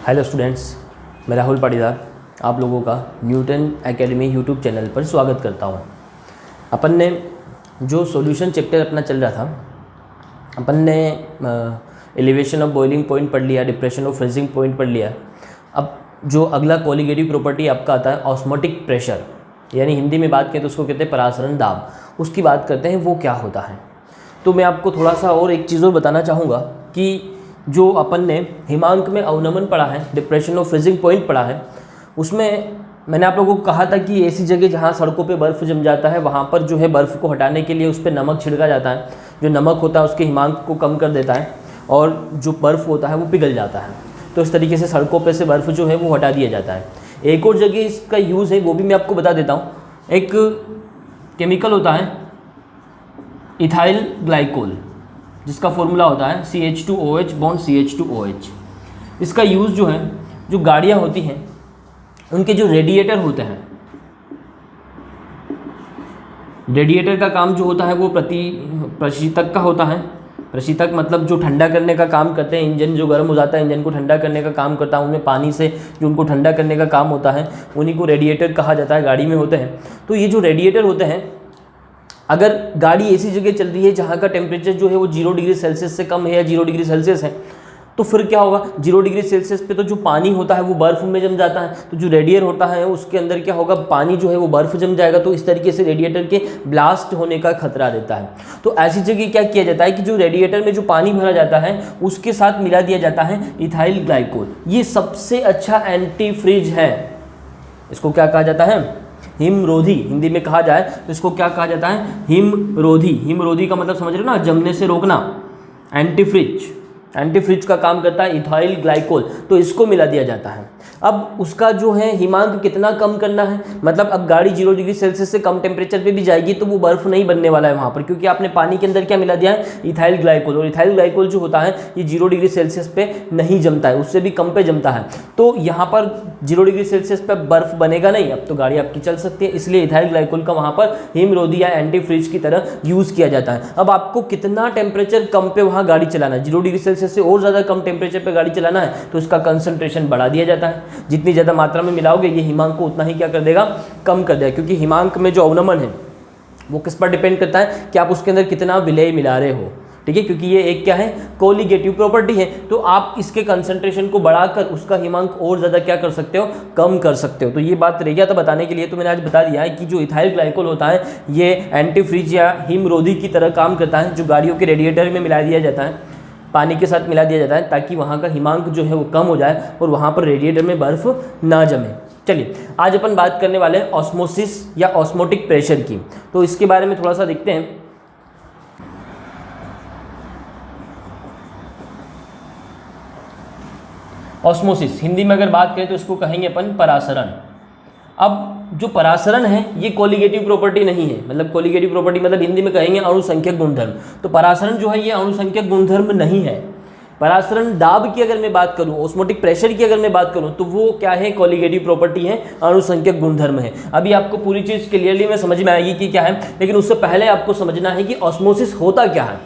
Hello students, मैं राहुल पाटीदार आप लोगों का न्यूटन एकेडमी यूट्यूब चैनल पर स्वागत करता हूं। अपन ने जो सॉल्यूशन चैप्टर अपना चल रहा था, अपन ने एलिवेशन ऑफ बॉइलिंग पॉइंट पढ़ लिया, डिप्रेशन ऑफ फ्रीजिंग पॉइंट पढ़ लिया। अब जो अगला कोलिगेटिव प्रॉपर्टी आपका आता है ऑस्मोटिक प्रेशर, यानी हिंदी में बात करें तो उसको कहते हैं परासरण दाब, उसकी बात करते हैं वो क्या होता है। तो मैं आपको थोड़ा सा और एक चीज़ और बताना चाहूँगा कि जो अपन ने हिमांक में अवनमन पढ़ा है, डिप्रेशन ऑफ फ्रीजिंग पॉइंट पढ़ा है, उसमें मैंने आप लोगों को कहा था कि ऐसी जगह जहाँ सड़कों पे बर्फ़ जम जाता है वहाँ पर जो है बर्फ़ को हटाने के लिए उस पर नमक छिड़का जाता है। जो नमक होता है उसके हिमांक को कम कर देता है और जो बर्फ़ होता है वो पिघल जाता है। तो इस तरीके से सड़कों पे से बर्फ़ जो है वो हटा दिया जाता है। एक और जगह इसका यूज़ है, वो भी मैं आपको बता देता हूँ। एक केमिकल होता है इथाइल ग्लाइकोल, जिसका फॉर्मूला होता है CH2OH बॉन्ड CH2OH। इसका यूज़ जो है, जो गाड़ियाँ होती हैं उनके जो रेडिएटर होते हैं, रेडिएटर का काम जो होता है वो प्रशीतक का होता है। प्रशीतक मतलब जो ठंडा करने का काम करते हैं, इंजन जो गर्म हो जाता है इंजन को ठंडा करने का काम करता है, उनमें पानी से जो उनको ठंडा करने का काम होता है उन्हीं को रेडिएटर कहा जाता है, गाड़ी में होते हैं। तो ये जो रेडिएटर होते हैं, अगर गाड़ी ऐसी जगह चल रही है जहाँ का टेम्परेचर जो है वो 0 डिग्री सेल्सियस से कम है या 0 डिग्री सेल्सियस है, तो फिर क्या होगा, 0 डिग्री सेल्सियस पे तो जो पानी होता है वो बर्फ़ में जम जाता है। तो जो रेडिएटर होता है उसके अंदर क्या होगा, पानी जो है वो बर्फ़ जम जाएगा। तो इस तरीके से रेडिएटर के ब्लास्ट होने का खतरा रहता है। तो ऐसी जगह क्या किया जाता है कि जो रेडिएटर में जो पानी भरा जाता है उसके साथ मिला दिया जाता है इथाइल ग्लाइकोल। ये सबसे अच्छा एंटी फ्रीज है। इसको क्या कहा जाता है, हिमरोधी। हिंदी में कहा जाए तो इसको क्या कहा जाता है, हिमरोधी। हिमरोधी का मतलब समझ रहे हो ना, जमने से रोकना। एंटीफ्रिज का काम करता है इथाइल ग्लाइकोल, तो इसको मिला दिया जाता है। अब उसका जो है हिमांक कितना कम करना है, मतलब अब गाड़ी 0 डिग्री सेल्सियस से कम टेम्परेचर पे भी जाएगी तो वो बर्फ़ नहीं बनने वाला है वहाँ पर, क्योंकि आपने पानी के अंदर क्या मिला दिया है, इथाइल ग्लाइकोल। और इथाइल ग्लाइकोल जो होता है ये 0 डिग्री सेल्सियस पे नहीं जमता है, उससे भी कम पे जमता है। तो यहाँ पर 0 डिग्री सेल्सियस पे बर्फ़ बनेगा नहीं, अब तो गाड़ी आपकी चल सकती है। इसलिए इथाइल ग्लाइकोल का वहाँ पर हिमरोधी या एंटीफ्रिज की तरह यूज़ किया जाता है। अब आपको कितना टेम्परेचर कम पे वहाँ गाड़ी चलाना है, 0 डिग्री सेल्सियस से और ज़्यादा कम टेम्परेचर पे गाड़ी चलाना है, तो इसका कंसंट्रेशन बढ़ा दिया जाता है। जितनी ज़्यादा मात्रा में मिलाओगे ये हिमांक को उतना ही क्या कर देगा, कम कर देगा। क्योंकि हिमांक में जो अवनमन है वो किस पर डिपेंड करता है कि आप उसके अंदर कितना विलेय मिला रहे हो, ठीक है। क्योंकि ये एक क्या है, कोलिगेटिव प्रॉपर्टी है। तो आप इसके कंसंट्रेशन को बढ़ाकर उसका हिमांक और ज़्यादा क्या कर सकते हो, कम कर सकते हो। तो ये बात रह गया था बताने के लिए, तो मैंने आज बता दिया है कि जो इथाइल ग्लाइकोल होता है ये एंटीफ्रीज या हिमरोधी की तरह काम करता है, जो गाड़ियों के रेडिएटर में मिला दिया जाता है, पानी के साथ मिला दिया जाता है, ताकि वहाँ का हिमांक जो है वो कम हो जाए और वहाँ पर रेडिएटर में बर्फ़ ना जमे। चलिए आज अपन बात करने वाले हैं ऑस्मोसिस या ऑस्मोटिक प्रेशर की। तो इसके बारे में थोड़ा सा देखते हैं। ऑस्मोसिस हिंदी में अगर बात करें तो इसको कहेंगे अपन परासरण। अब जो परासरण है ये कोलिगेटिव प्रॉपर्टी नहीं है, मतलब कोलिगेटिव प्रॉपर्टी मतलब हिंदी में कहेंगे अणुसंख्यक गुणधर्म। तो परासरण जो है ये अणुसंख्यक गुणधर्म नहीं है। परासरण दाब की अगर मैं बात करूं, ऑस्मोटिक प्रेशर की अगर मैं बात करूं, तो वो क्या है, कोलिगेटिव प्रॉपर्टी है, अणुसंख्यक गुणधर्म है। अभी आपको पूरी चीज़ क्लियरली में समझ में आएगी कि क्या है, लेकिन उससे पहले आपको समझना है कि ऑस्मोसिस होता क्या है।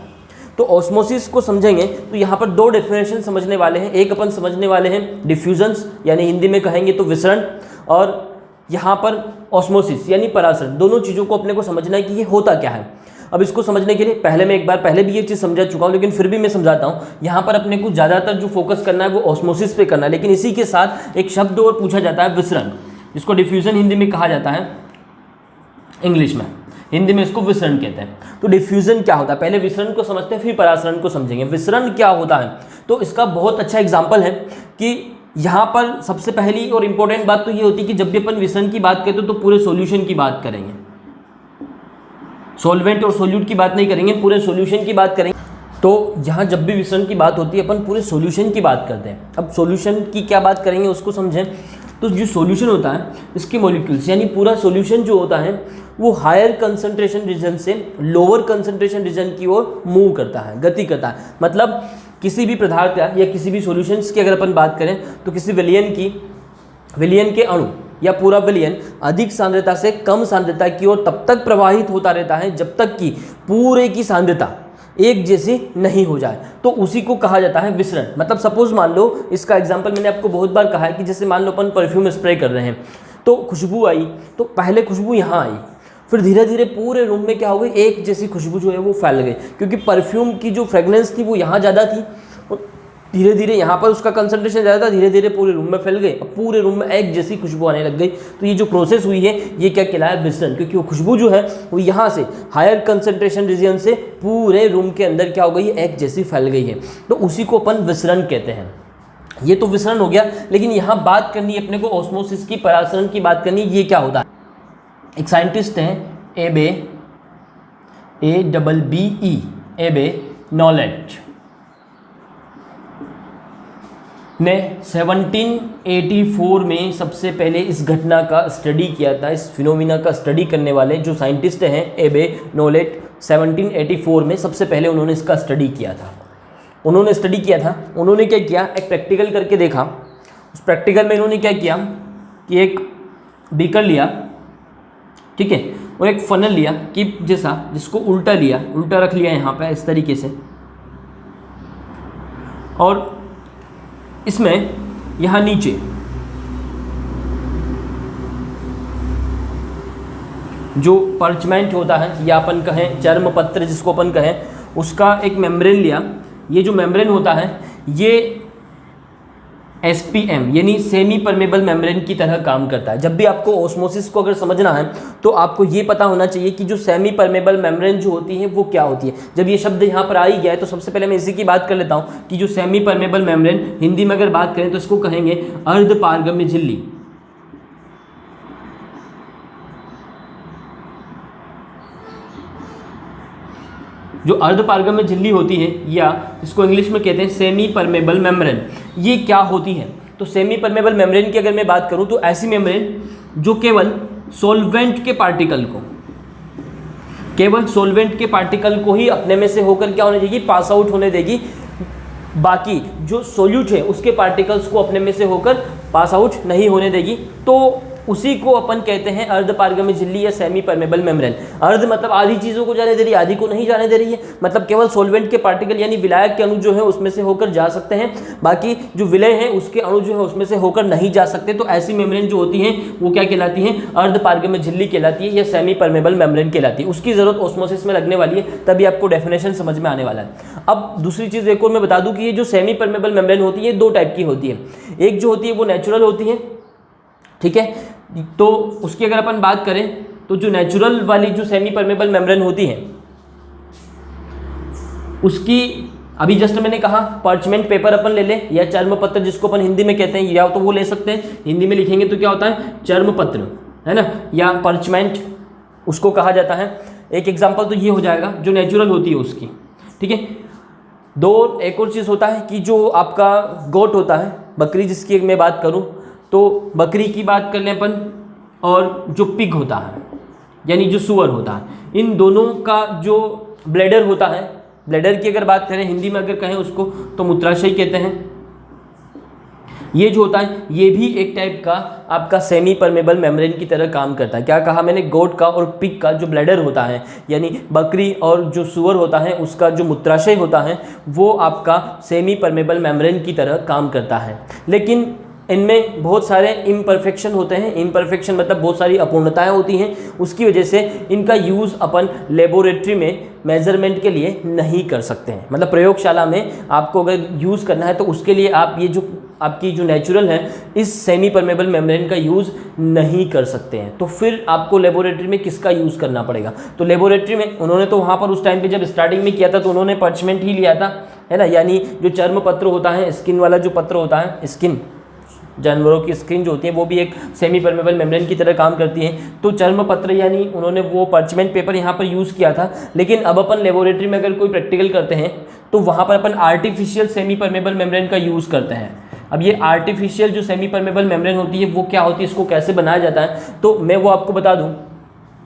तो ऑस्मोसिस को समझेंगे तो यहाँ पर दो डेफिनेशन समझने वाले हैं। एक अपन समझने वाले हैं डिफ्यूजन्स, यानी हिंदी में कहेंगे तो विसरण, और यहाँ पर ऑस्मोसिस यानी परासरण। दोनों चीज़ों को अपने को समझना है कि ये होता क्या है। अब इसको समझने के लिए पहले मैं एक बार पहले भी ये चीज़ समझा चुका हूँ, लेकिन फिर भी मैं समझाता हूँ। यहाँ पर अपने को ज़्यादातर जो फोकस करना है वो ऑस्मोसिस पे करना है, लेकिन इसी के साथ एक शब्द और पूछा जाता है विसरण, जिसको डिफ्यूजन हिंदी में कहा जाता है, इंग्लिश में, हिंदी में इसको विसरण कहते हैं। तो डिफ्यूजन क्या होता है, पहले विसरण को समझते हैं फिर परासरण को समझेंगे। विसरण क्या होता है, तो इसका बहुत अच्छा एग्जाम्पल है कि यहाँ पर सबसे पहली और इम्पोर्टेंट बात तो ये होती है कि जब भी अपन विसरण की बात करते हो तो पूरे सॉल्यूशन की बात करेंगे, सॉल्वेंट और सोल्यूट की बात नहीं करेंगे, पूरे सॉल्यूशन की बात करेंगे। तो यहाँ जब भी विसरण की बात होती है अपन पूरे सॉल्यूशन की बात करते हैं। अब सॉल्यूशन की क्या बात करेंगे उसको समझें। तो जो सॉल्यूशन होता है इसके मॉलिक्यूल्स, यानी पूरा सॉल्यूशन जो होता है वो हायर कंसंट्रेशन रीजन से लोअर कंसंट्रेशन रीजन की ओर मूव करता है, गति करता है। मतलब किसी भी पदार्थ या किसी भी सॉल्यूशंस की अगर अपन बात करें तो किसी विलयन के अणु या पूरा विलयन अधिक सांद्रता से कम सांद्रता की ओर तब तक प्रवाहित होता रहता है जब तक कि पूरे की सांद्रता एक जैसी नहीं हो जाए, तो उसी को कहा जाता है विसरण। मतलब सपोज मान लो, इसका एग्जांपल मैंने आपको बहुत बार कहा है कि जैसे मान लो अपन परफ्यूम स्प्रे कर रहे हैं, तो खुशबू आई, तो पहले खुशबू यहाँ आई, फिर धीरे धीरे पूरे रूम में क्या हो गई, एक जैसी खुशबू जो है वो फैल गई, क्योंकि परफ्यूम की जो फ्रेगनेंस थी वो यहाँ ज़्यादा थी, धीरे धीरे यहाँ पर उसका कंसंट्रेशन ज़्यादा था, धीरे धीरे पूरे रूम में फैल गई, अब पूरे रूम में एक जैसी खुशबू आने लग गई। तो ये जो प्रोसेस हुई है ये क्या कहलाया, विसरण, क्योंकि वो खुशबू जो है वो यहाँ से हायर कंसंट्रेशन रीजन से पूरे रूम के अंदर क्या हो गई है, एक जैसी फैल गई है, तो उसी को अपन विसरण कहते हैं। ये तो विसरण हो गया, लेकिन यहाँ बात करनी है अपने को ऑस्मोसिस की, परासरण की बात करनी, ये क्या होता है। एक साइंटिस्ट हैं एबे नॉलेट ने 1784 में सबसे पहले इस घटना का स्टडी किया था। इस फिनोमिना का स्टडी करने वाले जो साइंटिस्ट हैं एबे नॉलेट, 1784 में सबसे पहले उन्होंने इसका स्टडी किया था। उन्होंने क्या किया, एक प्रैक्टिकल करके देखा। उस प्रैक्टिकल में इन्होंने क्या किया कि एक बीकर लिया, ठीक है, और एक फनल लिया कि जैसा, जिसको उल्टा रख लिया यहाँ पे इस तरीके से, और इसमें यहाँ नीचे जो पर्चमेंट होता है या अपन कहें चर्म पत्र जिसको अपन कहें, उसका एक मेम्ब्रेन लिया। ये जो मेम्ब्रेन होता है ये SPM यानी सेमी परमेबल मेम्ब्रेन की तरह काम करता है। जब भी आपको ऑस्मोसिस को अगर समझना है तो आपको ये पता होना चाहिए कि जो सेमी परमेबल मेम्ब्रेन जो होती है वो क्या होती है। जब ये शब्द यहाँ पर आ ही गया है तो सबसे पहले मैं इसी की बात कर लेता हूँ कि जो सेमी परमेबल मेम्ब्रेन, हिंदी में अगर बात करें तो इसको कहेंगे अर्धपारगम्य झिल्ली। जो अर्धपारगम्य झिल्ली होती है या इसको इंग्लिश में कहते हैं सेमी परमेबल मेम्ब्रेन, ये क्या होती है। तो सेमी परमेबल मेम्ब्रेन की अगर मैं बात करूं तो ऐसी मेम्ब्रेन जो केवल सॉल्वेंट के पार्टिकल को ही अपने में से होकर क्या होने देगी, पास आउट होने देगी, बाकी जो सोल्यूट है उसके पार्टिकल्स को अपने में से होकर पास आउट नहीं होने देगी। तो उसी को अपन कहते हैं अर्धपारगम्य झिल्ली या सेमी परमेबल मेम्ब्रेन। अर्ध मतलब आधी चीज़ों को जाने दे रही है, आधी को नहीं जाने दे रही है, मतलब केवल सॉल्वेंट के पार्टिकल यानी विलायक के अणु जो है उसमें से होकर जा सकते हैं, बाकी जो विलय है उसके अणु जो है उसमें से होकर नहीं जा सकते। तो ऐसी मेम्ब्रेन जो होती हैं वो क्या कहलाती हैं, अर्धपारगम्य झिल्ली कहलाती है या सेमी परमेबल मेम्ब्रेन कहलाती है। उसकी जरूरत ऑस्मोसिस में लगने वाली है, तभी आपको डेफिनेशन समझ में आने वाला है। अब दूसरी चीज़ एक और मैं बता दूं कि ये जो सेमी परमेबल मेम्ब्रेन होती है दो टाइप की होती है। एक जो होती है वो नेचुरल होती है, ठीक है, तो उसकी अगर अपन बात करें तो जो नेचुरल वाली जो सेमी परमेबल मेम्ब्रेन होती है उसकी अभी जस्ट मैंने कहा पार्चमेंट पेपर अपन ले ले या चर्म पत्र जिसको अपन हिंदी में कहते हैं, या तो वो ले सकते हैं, हिंदी में लिखेंगे तो क्या होता है चर्म पत्र, है ना, या पार्चमेंट उसको कहा जाता है। एक एग्जांपल तो ये हो जाएगा जो नेचुरल होती है उसकी, ठीक है। एक और चीज़ होता है कि जो आपका गोट होता है, बकरी जिसकी मैं बात करूँ तो बकरी की बात कर लें अपन, और जो पिग होता है यानी जो सुअर होता है, इन दोनों का जो ब्लैडर होता है, ब्लैडर की अगर बात करें हिंदी में अगर कहें उसको तो मूत्राशय कहते हैं। ये जो होता है ये भी एक टाइप का आपका सेमी परमेबल मेम्ब्रेन की तरह काम करता है। क्या कहा मैंने, गोट का और पिग का जो ब्लैडर होता है यानी बकरी और जो सुअर होता है उसका जो मूत्राशय होता है वो आपका सेमी परमेबल मेम्ब्रेन की तरह काम करता है। लेकिन इनमें बहुत सारे इम्परफेक्शन होते हैं, इम्परफेक्शन मतलब बहुत सारी अपूर्णताएं होती हैं, उसकी वजह से इनका यूज़ अपन लेबोरेटरी में मेजरमेंट के लिए नहीं कर सकते हैं। मतलब प्रयोगशाला में आपको अगर यूज़ करना है तो उसके लिए आप ये जो आपकी जो नेचुरल है इस सेमी परमेबल मेम्ब्रेन का यूज़ नहीं कर सकते हैं। तो फिर आपको लेबोरेटरी में किसका यूज़ करना पड़ेगा, तो लेबोरेटरी में उन्होंने तो वहाँ पर उस टाइम पे जब स्टार्टिंग में किया था तो उन्होंने पार्चमेंट ही लिया था, है ना, यानी जो चर्म पत्र होता है, स्किन वाला जो पत्र होता है, स्किन जानवरों की स्किन जो होती है वो भी एक सेमी परमेबल मेम्ब्रेन की तरह काम करती है। तो चर्म पत्र यानी उन्होंने वो पार्चमेंट पेपर यहाँ पर यूज़ किया था। लेकिन अब अपन लेबोरेटरी में अगर कोई प्रैक्टिकल करते हैं तो वहाँ पर अपन आर्टिफिशियल सेमी परमेबल मेम्ब्रेन का यूज़ करते हैं। अब ये आर्टिफिशियल जो सेमी परमेबल मेम्ब्रेन होती है वो क्या होती है, इसको कैसे बनाया जाता है, तो मैं वो आपको बता दूँ।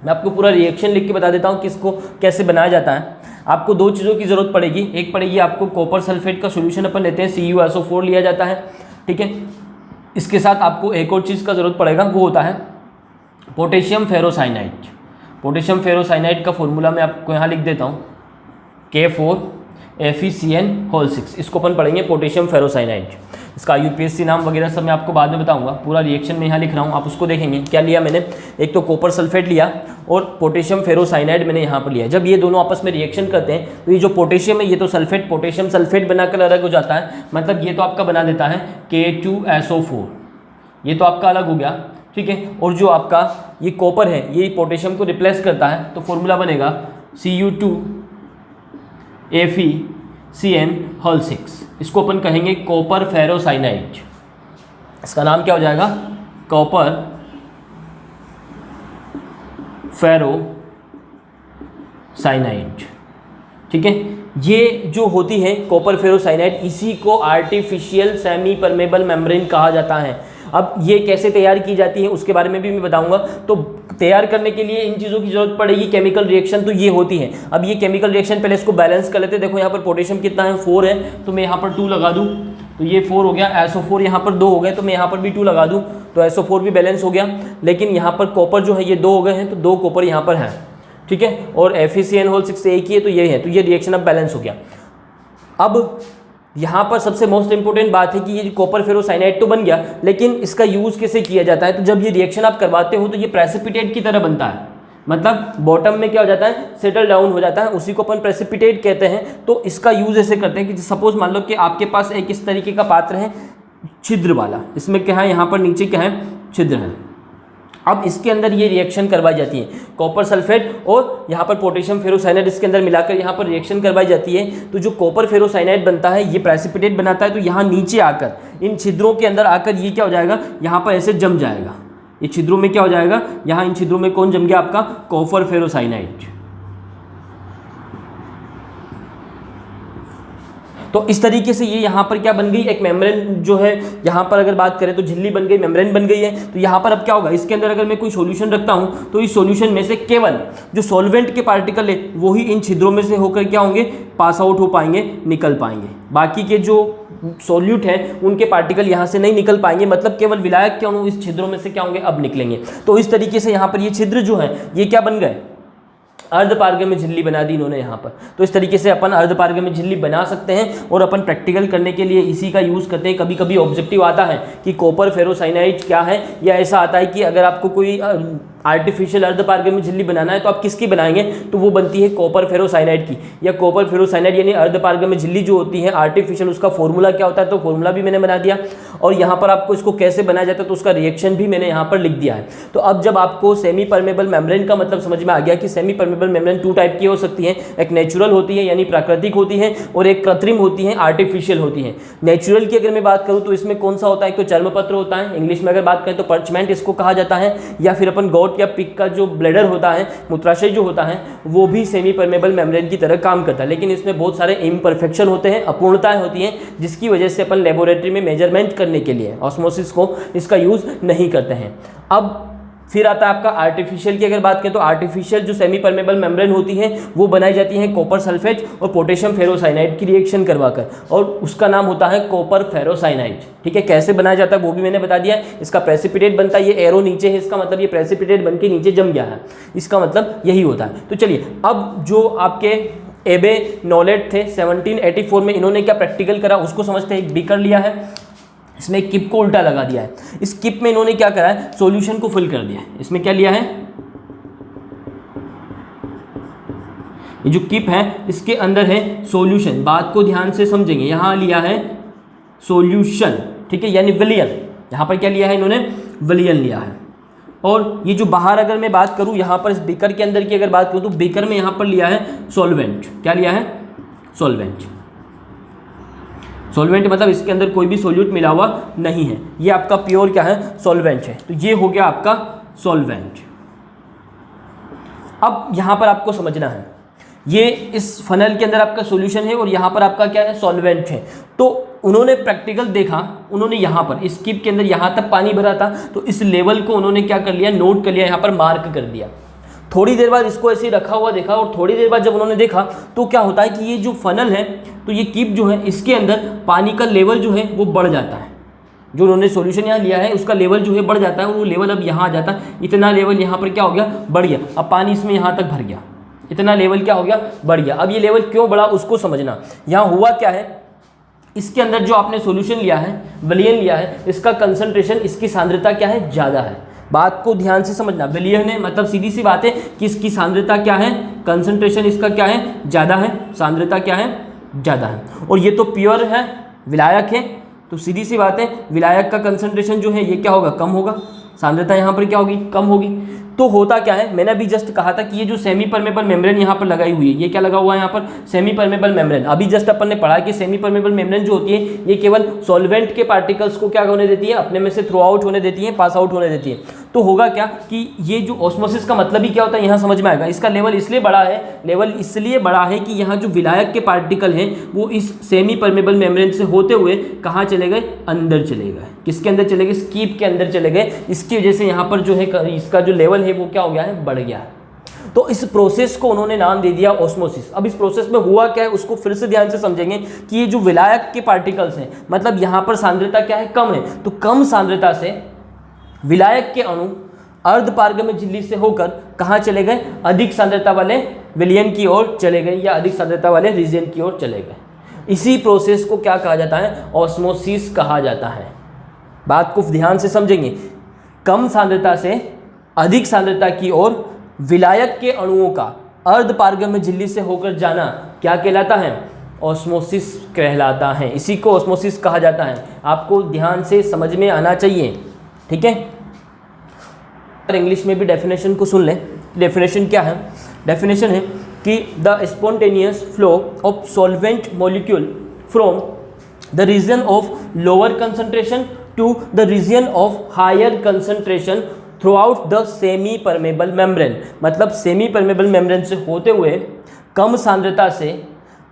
मैं आपको पूरा रिएक्शन लिख के बता देता हूँ कि इसको कैसे बनाया जाता है। आपको दो चीज़ों की ज़रूरत पड़ेगी। एक पड़ेगी आपको कॉपर सल्फेट का सोल्यूशन अपन लेते हैं, CuSO4 लिया जाता है, ठीक है। इसके साथ आपको एक और चीज़ का ज़रूरत पड़ेगा, वो होता है पोटेशियम फेरोसाइनाइड। पोटेशियम फेरोसाइनाइड का फॉर्मूला मैं आपको यहाँ लिख देता हूँ। K4FeCN6, इसको अपन पढ़ेंगे पोटेशियम फेरोसाइनाइड। इसका यूपीएससी नाम वगैरह सब मैं आपको बाद में बताऊंगा, पूरा रिएक्शन में यहाँ लिख रहा हूँ, आप उसको देखेंगे। क्या लिया मैंने, एक तो कॉपर सल्फेट लिया और पोटेशियम फेरोसाइनाइड मैंने यहाँ पर लिया। जब ये दोनों आपस में रिएक्शन करते हैं तो ये जो पोटेशियम है ये तो सल्फेट पोटेशियम सल्फेट बनाकर अलग हो जाता है, मतलब ये तो आपका बना देता है K2SO4, ये तो आपका अलग हो गया, ठीक है। और जो आपका ये कॉपर है ये पोटेशियम को रिप्लेस करता है, तो फॉर्मूला बनेगा Cu2FeCN6, इसको अपन कहेंगे कॉपर फेरोसाइनाइड। इसका नाम क्या हो जाएगा, कॉपर फेरोसाइनाइड, ठीक है। ये जो होती है कॉपर फेरोसाइनाइड, इसी को आर्टिफिशियल सेमी परमेबल मेम्ब्रेन कहा जाता है। अब ये कैसे तैयार की जाती है उसके बारे में भी मैं बताऊंगा। तो तैयार करने के लिए इन चीज़ों की जरूरत पड़ेगी, केमिकल रिएक्शन तो ये होती है। अब ये केमिकल रिएक्शन पहले इसको बैलेंस कर लेते हैं। देखो यहाँ पर पोटेशियम कितना है, 4 है, तो मैं यहाँ पर 2 लगा दूँ तो ये 4 हो गया। SO4 यहाँ पर 2 हो गए, तो मैं यहाँ पर भी 2 लगा दूँ तो SO4 भी बैलेंस हो गया। लेकिन यहाँ पर कॉपर जो है ये 2 हो गए हैं, तो 2 कॉपर यहाँ पर है, ठीक है। और FeCN6 एक ही है, तो ये है, तो ये रिएक्शन अब बैलेंस हो गया। अब यहाँ पर सबसे मोस्ट इंपॉर्टेंट बात है कि ये कॉपर फेरोसाइनाइड तो बन गया, लेकिन इसका यूज़ कैसे किया जाता है। तो जब ये रिएक्शन आप करवाते हो तो ये प्रेसिपिटेट की तरह बनता है, मतलब बॉटम में क्या हो जाता है, सेटल डाउन हो जाता है, उसी को अपन प्रेसिपिटेट कहते हैं। तो इसका यूज़ ऐसे करते हैं कि सपोज मान लो कि आपके पास एक इस तरीके का पात्र है छिद्र वाला, इसमें क्या है, यहाँ पर नीचे क्या है, छिद्र है। अब इसके अंदर ये रिएक्शन करवाई जाती है, कॉपर सल्फेट और यहाँ पर पोटेशियम फेरोसाइनाइड इसके अंदर मिलाकर यहाँ पर रिएक्शन करवाई जाती है। तो जो कॉपर फेरोसाइनाइड बनता है ये प्रेसिपिटेट बनाता है, तो यहाँ नीचे आकर इन छिद्रों के अंदर आकर ये क्या हो जाएगा, यहाँ पर ऐसे जम जाएगा। ये छिद्रों में क्या हो जाएगा, यहाँ इन छिद्रों में कौन जम गया, आपका कॉपर फेरोसाइनाइड। तो इस तरीके से ये यहाँ पर क्या बन गई, एक मेम्ब्रेन जो है, यहाँ पर अगर बात करें तो झिल्ली बन गई, मेम्ब्रेन बन गई है। तो यहाँ पर अब क्या होगा, इसके अंदर अगर मैं कोई सॉल्यूशन रखता हूँ तो इस सॉल्यूशन में से केवल जो सॉल्वेंट के पार्टिकल है वही इन छिद्रों में से होकर क्या होंगे, पास आउट हो पाएंगे, निकल पाएंगे। बाकी के जो सॉल्यूट है उनके पार्टिकल यहाँ से नहीं निकल पाएंगे, मतलब केवल विलायक के अणु इस छिद्रों में से क्या होंगे, अब निकलेंगे। तो इस तरीके से यहाँ पर ये छिद्र जो है ये क्या बन गए, अर्धपारगम्य झिल्ली बना दी इन्होंने यहाँ पर। तो इस तरीके से अपन अर्धपारगम्य झिल्ली बना सकते हैं और अपन प्रैक्टिकल करने के लिए इसी का यूज़ करते हैं। कभी कभी ऑब्जेक्टिव आता है कि कॉपर फेरोसाइनाइड क्या है, या ऐसा आता है कि अगर आपको कोई आर्टिफिशियल अर्धपारगम्य झिल्ली बनाना है तो आप किसकी बनाएंगे, तो वो बनती है कॉपर फेरोसाइनाइड की। या कॉपर फेरोसाइनाइड यानी अर्धपारगम्य झिल्ली जो होती है आर्टिफिशियल, उसका फॉर्मूला क्या होता है, तो फॉर्मूला भी मैंने बना दिया। और यहाँ पर आपको इसको कैसे बनाया जाता है तो उसका रिएक्शन भी मैंने यहाँ पर लिख दिया है। तो अब जब आपको सेमी परमेबल मेम्ब्रेन का मतलब समझ में आ गया कि सेमी परमेबल मेम्ब्रेन 2 टाइप की हो सकती है, एक नेचुरल होती है यानी प्राकृतिक होती है, और एक कृत्रिम होती है, आर्टिफिशियल होती है। नेचुरल की अगर मैं बात करूँ तो इसमें कौन सा होता है, एक तो चर्मपत्र होता है, इंग्लिश में अगर बात करें तो पर्चमेंट इसको कहा जाता है, या फिर अपन गॉट या पिग का जो ब्लैडर होता है, मूत्राशय जो होता है, वो भी सेमी परमेबल मेम्ब्रेन की तरह काम करता है। लेकिन इसमें बहुत सारे इम्परफेक्शन होते हैं, अपूर्णताएं होती हैं, जिसकी वजह से अपन लेबोरेटरी में मेजरमेंट करने के लिए ऑस्मोसिस को इसका यूज़ नहीं करते हैं। अब फिर आता है आपका आर्टिफिशियल की अगर बात करें तो आर्टिफिशियल जो सेमी परमेबल मेम्ब्रेन होती है वो बनाई जाती है कॉपर सल्फेट और पोटेशियम फेरोसाइनाइड की रिएक्शन करवाकर, और उसका नाम होता है कॉपर फेरोसाइनाइड। ठीक है, कैसे बनाया जाता है वो भी मैंने बता दिया। इसका प्रेसिपिटेट बनता है, ये एरो नीचे है, इसका मतलब ये प्रेसिपिटेट बन के नीचे जम गया है, इसका मतलब यही होता है। तो चलिए अब जो आपके एबे नॉलेट थे 1784 में, इन्होंने क्या प्रैक्टिकल करा उसको समझते हैं। एक बीकर लिया है, इसमें एक किप को उल्टा लगा दिया है, इस किप में इन्होंने क्या करा है, सॉल्यूशन को फिल कर दिया है। इसमें क्या लिया है, ये जो किप है इसके अंदर है सॉल्यूशन, बात को ध्यान से समझेंगे। यहां लिया है सॉल्यूशन, ठीक है, यानी विलियन। यहां पर क्या लिया है इन्होंने, विलियन लिया है। और ये जो बाहर अगर मैं बात करूं, यहां पर इस बीकर के अंदर की अगर बात करूं तो बीकर में यहां पर लिया है सॉल्वेंट। क्या लिया है, सॉल्वेंट। सॉल्वेंट मतलब इसके अंदर कोई भी सॉल्यूट मिला हुआ नहीं है, ये आपका प्योर क्या है, सॉल्वेंट है। तो ये हो गया आपका सॉल्वेंट। अब यहां पर आपको समझना है, ये इस फनल के अंदर आपका सॉल्यूशन है और यहां पर आपका क्या है, सॉल्वेंट है। तो उन्होंने प्रैक्टिकल देखा, उन्होंने यहाँ पर इस किप के अंदर यहाँ तक पानी भरा था, तो इस लेवल को उन्होंने क्या कर लिया, नोट कर लिया, यहाँ पर मार्क कर दिया। थोड़ी देर बाद इसको ऐसे रखा हुआ देखा, और थोड़ी देर बाद जब उन्होंने देखा तो क्या होता है कि ये जो फनल है, तो ये किप जो है इसके अंदर पानी का लेवल जो है वो बढ़ जाता है। जो उन्होंने सॉल्यूशन यहाँ लिया है उसका लेवल जो है बढ़ जाता है, और वो लेवल अब यहाँ आ जाता है, इतना लेवल यहाँ पर क्या हो गया, बढ़ गया। अब पानी इसमें यहाँ तक भर गया, इतना लेवल क्या हो गया, बढ़ गया। अब ये लेवल क्यों बढ़ा उसको समझना। यहाँ हुआ क्या है, इसके अंदर जो आपने सॉल्यूशन लिया है, विलयन लिया है, इसका कंसंट्रेशन, इसकी सांद्रता क्या है, ज़्यादा है। बात को ध्यान से समझना। विलयन है मतलब सीधी सी बात है कि इसकी सांद्रता क्या है, कंसंट्रेशन इसका क्या है, ज़्यादा है, सांद्रता क्या है, ज़्यादा है। और ये तो प्योर है, विलायक है, तो सीधी सी बात है विलायक का कंसंट्रेशन जो है ये क्या होगा, कम होगा, सांद्रता यहाँ पर क्या होगी, कम होगी। तो होता क्या है, मैंने अभी जस्ट कहा था कि ये जो सेमी परमेबल मेम्ब्रेन यहाँ पर लगाई हुई है, ये क्या लगा हुआ है यहाँ पर, सेमी परमेबल मेम्ब्रेन। अभी जस्ट अपन ने पढ़ा कि सेमी परमेबल मेम्ब्रेन जो होती है ये केवल सॉल्वेंट के पार्टिकल्स को क्या होने देती है, अपने में से थ्रो आउट होने देती है, पास आउट होने देती है। तो होगा क्या कि ये जो ऑस्मोसिस का मतलब ही क्या होता है यहाँ समझ में आएगा। इसका लेवल इसलिए बड़ा है, लेवल इसलिए बड़ा है कि यहाँ जो विलायक के पार्टिकल हैं वो इस सेमी परमेबल मेम्ब्रेन से होते हुए कहाँ चले गए, अंदर चले गए। किसके अंदर चले गए, स्कीप के अंदर चले गए। इसकी वजह से यहाँ पर जो है इसका जो लेवल है वो क्या हो गया है, बढ़ गया है। तो इस प्रोसेस को उन्होंने नाम दे दिया ऑस्मोसिस। अब इस प्रोसेस में हुआ क्या है उसको फिर से ध्यान से समझेंगे कि ये जो विलायक के पार्टिकल्स हैं, मतलब यहाँ पर सांद्रता क्या है, कम है, तो कम सांद्रता से विलायक के अणु अर्धपारगम्य झिल्ली से होकर कहाँ चले गए, अधिक सांद्रता वाले विलयन की ओर चले गए या अधिक सांद्रता वाले रीजन की ओर चले गए। इसी प्रोसेस को क्या कहा जाता है, ऑस्मोसिस कहा जाता है। बात को ध्यान से समझेंगे, कम सांद्रता से अधिक सांद्रता की ओर विलायक के अणुओं का अर्धपारगम्य झिल्ली से होकर जाना क्या कहलाता है, ऑस्मोसिस कहलाता है। इसी को ऑस्मोसिस कहा जाता है। आपको ध्यान से समझ में आना चाहिए, ठीक है। इंग्लिश में भी डेफिनेशन को सुन लें। डेफिनेशन क्या है, डेफिनेशन है कि the spontaneous flow of solvent molecule from the region of lower concentration to the region of higher concentration throughout the semi permeable membrane. मतलब सेमी परमेबल मेम्ब्रेन से होते हुए कम सांद्रता से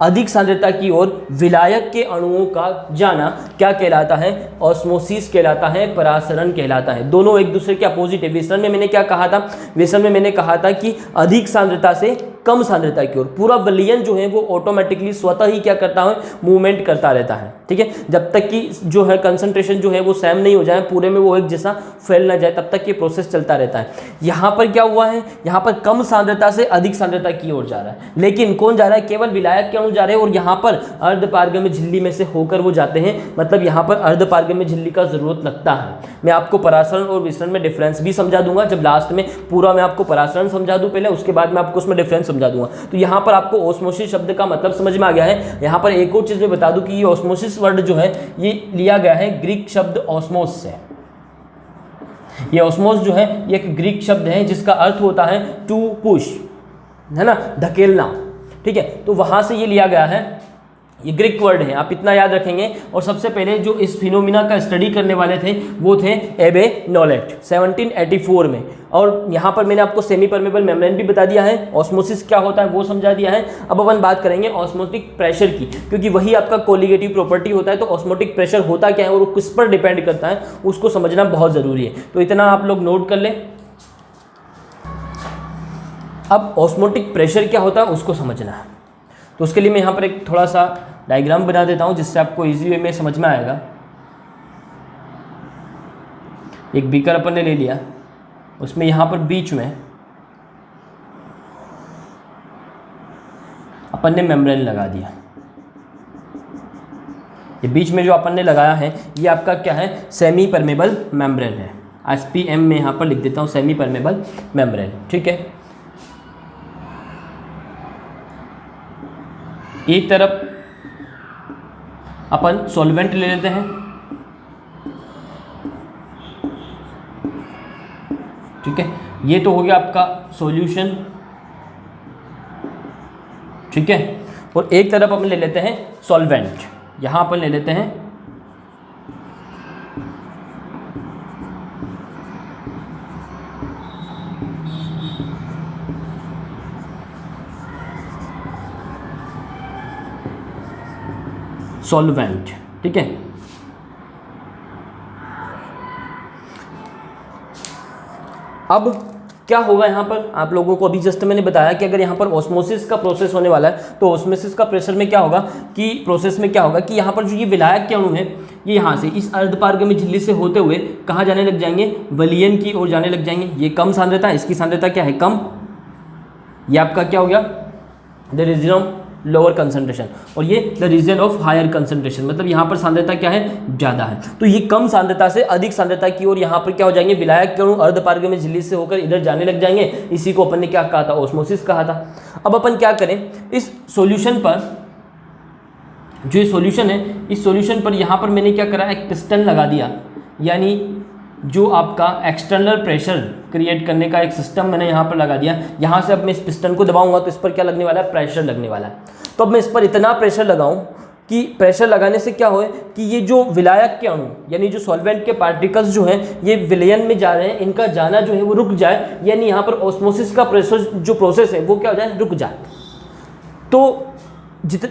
अधिक सांद्रता की ओर विलायक के अणुओं का जाना क्या कहलाता है, ऑस्मोसिस कहलाता है, परासरण कहलाता है। दोनों एक दूसरे के अपोजिट है। विसरण में मैंने क्या कहा था, विसरण में मैंने कहा था कि अधिक सांद्रता से कम सांद्रता की ओर पूरा विलयन जो है वो ऑटोमेटिकली स्वतः ही क्या करता है, मूवमेंट करता रहता है, ठीक है। जब तक कि जो है कंसंट्रेशन जो है वो सेम नहीं हो जाए, पूरे में वो एक जैसा फैल ना जाए, तब तक ये प्रोसेस चलता रहता है। यहाँ पर क्या हुआ है, यहाँ पर कम सांद्रता से अधिक सांद्रता की ओर जा रहा है, लेकिन कौन जा रहा है, केवल विलायक के अणु जा रहे हैं और यहाँ पर अर्धपारगम्य झिल्ली में से होकर वो जाते हैं। मतलब यहाँ पर अर्धपारगम्य झिल्ली का जरूरत लगता है। मैं आपको परासरण और विसरण में डिफरेंस भी समझा दूंगा जब लास्ट में पूरा मैं आपको परासरण समझा दूं पहले, उसके बाद मैं आपको उसमें डिफरेंस समझा दूंगा। तो यहाँ पर आपको ऑस्मोसिस शब्द का मतलब समझ में आ गया है। यहाँ पर एक और चीज मैं बता दूं कि ये ऑस्मोसिस वर्ड जो है ये लिया गया है ग्रीक शब्द ऑस्मोस से। ये ऑस्मोस जो है ये एक ग्रीक शब्द है जिसका अर्थ होता है टू पुश, है ना, धकेलना, ठीक है। तो वहां से ये लिया गया है, ये ग्रीक वर्ड है, आप इतना याद रखेंगे। और सबसे पहले जो इस फिनोमिना का स्टडी करने वाले थे वो थे एबे नॉलेट 1784 में। और यहाँ पर मैंने आपको सेमी परमेबल मेम्ब्रेन भी बता दिया है, ऑस्मोसिस क्या होता है वो समझा दिया है। अब अपन बात करेंगे ऑस्मोटिक प्रेशर की, क्योंकि वही आपका कोलिगेटिव प्रॉपर्टी होता है। तो ऑस्मोटिक प्रेशर होता क्या है और वो किस पर डिपेंड करता है उसको समझना बहुत ज़रूरी है। तो इतना आप लोग नोट कर लें। अब ऑस्मोटिक प्रेशर क्या होता है उसको समझना है, तो उसके लिए मैं यहाँ पर एक थोड़ा सा डायग्राम बना देता हूँ जिससे आपको इजी वे में समझ में आएगा। एक बीकर अपन ने ले लिया, उसमें यहाँ पर बीच में अपन ने मेम्ब्रेन लगा दिया। ये बीच में जो अपन ने लगाया है ये आपका क्या है, सेमी परमेबल मेम्ब्रेन है। SPM में यहाँ पर लिख देता हूँ सेमी परमेबल मेम्ब्रेन, ठीक है। एक तरफ अपन सॉल्वेंट ले लेते हैं, ठीक है। ये तो हो गया आपका सॉल्यूशन, ठीक है। और एक तरफ अपन ले लेते हैं सॉल्वेंट, यहां अपन ले लेते हैं सॉल्वेंट, ठीक है। अब क्या होगा यहाँ पर, आप लोगों को अभी जस्ट मैंने बताया कि अगर यहाँ पर ऑस्मोसिस का प्रोसेस होने वाला है तो ऑस्मोसिस का प्रेशर में क्या होगा कि प्रोसेस में क्या होगा कि यहाँ पर जो ये विलायक के अणु है ये यहाँ से इस अर्धपारगम्य झिल्ली से होते हुए कहाँ जाने लग जाएंगे, विलयन की ओर जाने लग जाएंगे। ये कम सांद्रता, इसकी सांद्रता क्या है, कम, ये आपका क्या हो गया, the region of lower concentration, और ये the region of higher concentration, मतलब यहाँ पर सांद्रता क्या है, ज़्यादा है। तो ये कम सांद्रता से अधिक सांद्रता की ओर यहाँ पर क्या हो जाएंगे, विलायक के अणु अर्धपारगम्य झिल्ली से होकर इधर जाने लग जाएंगे। इसी को अपन ने क्या कहा था, ऑस्मोसिस कहा था। अब अपन क्या करें, इस सॉल्यूशन पर, जो ये सॉल्यूशन है, इस सॉल्यूशन पर यहाँ पर मैंने क्या करा, एक पिस्टन लगा दिया, यानी जो आपका एक्सटर्नल प्रेशर क्रिएट करने का एक सिस्टम मैंने यहाँ पर लगा दिया। यहाँ से अब मैं इस पिस्टन को दबाऊंगा तो इस पर क्या लगने वाला है, प्रेशर लगने वाला है। तो अब मैं इस पर इतना प्रेशर लगाऊं कि प्रेशर लगाने से क्या होए कि ये जो विलायक के अणु यानी जो सॉल्वेंट के पार्टिकल्स जो हैं ये विलयन में जा रहे हैं, इनका जाना जो है वो रुक जाए, यानी यहाँ पर ऑस्मोसिस का प्रेशर जो प्रोसेस है वो क्या हो जाए, रुक जाए। तो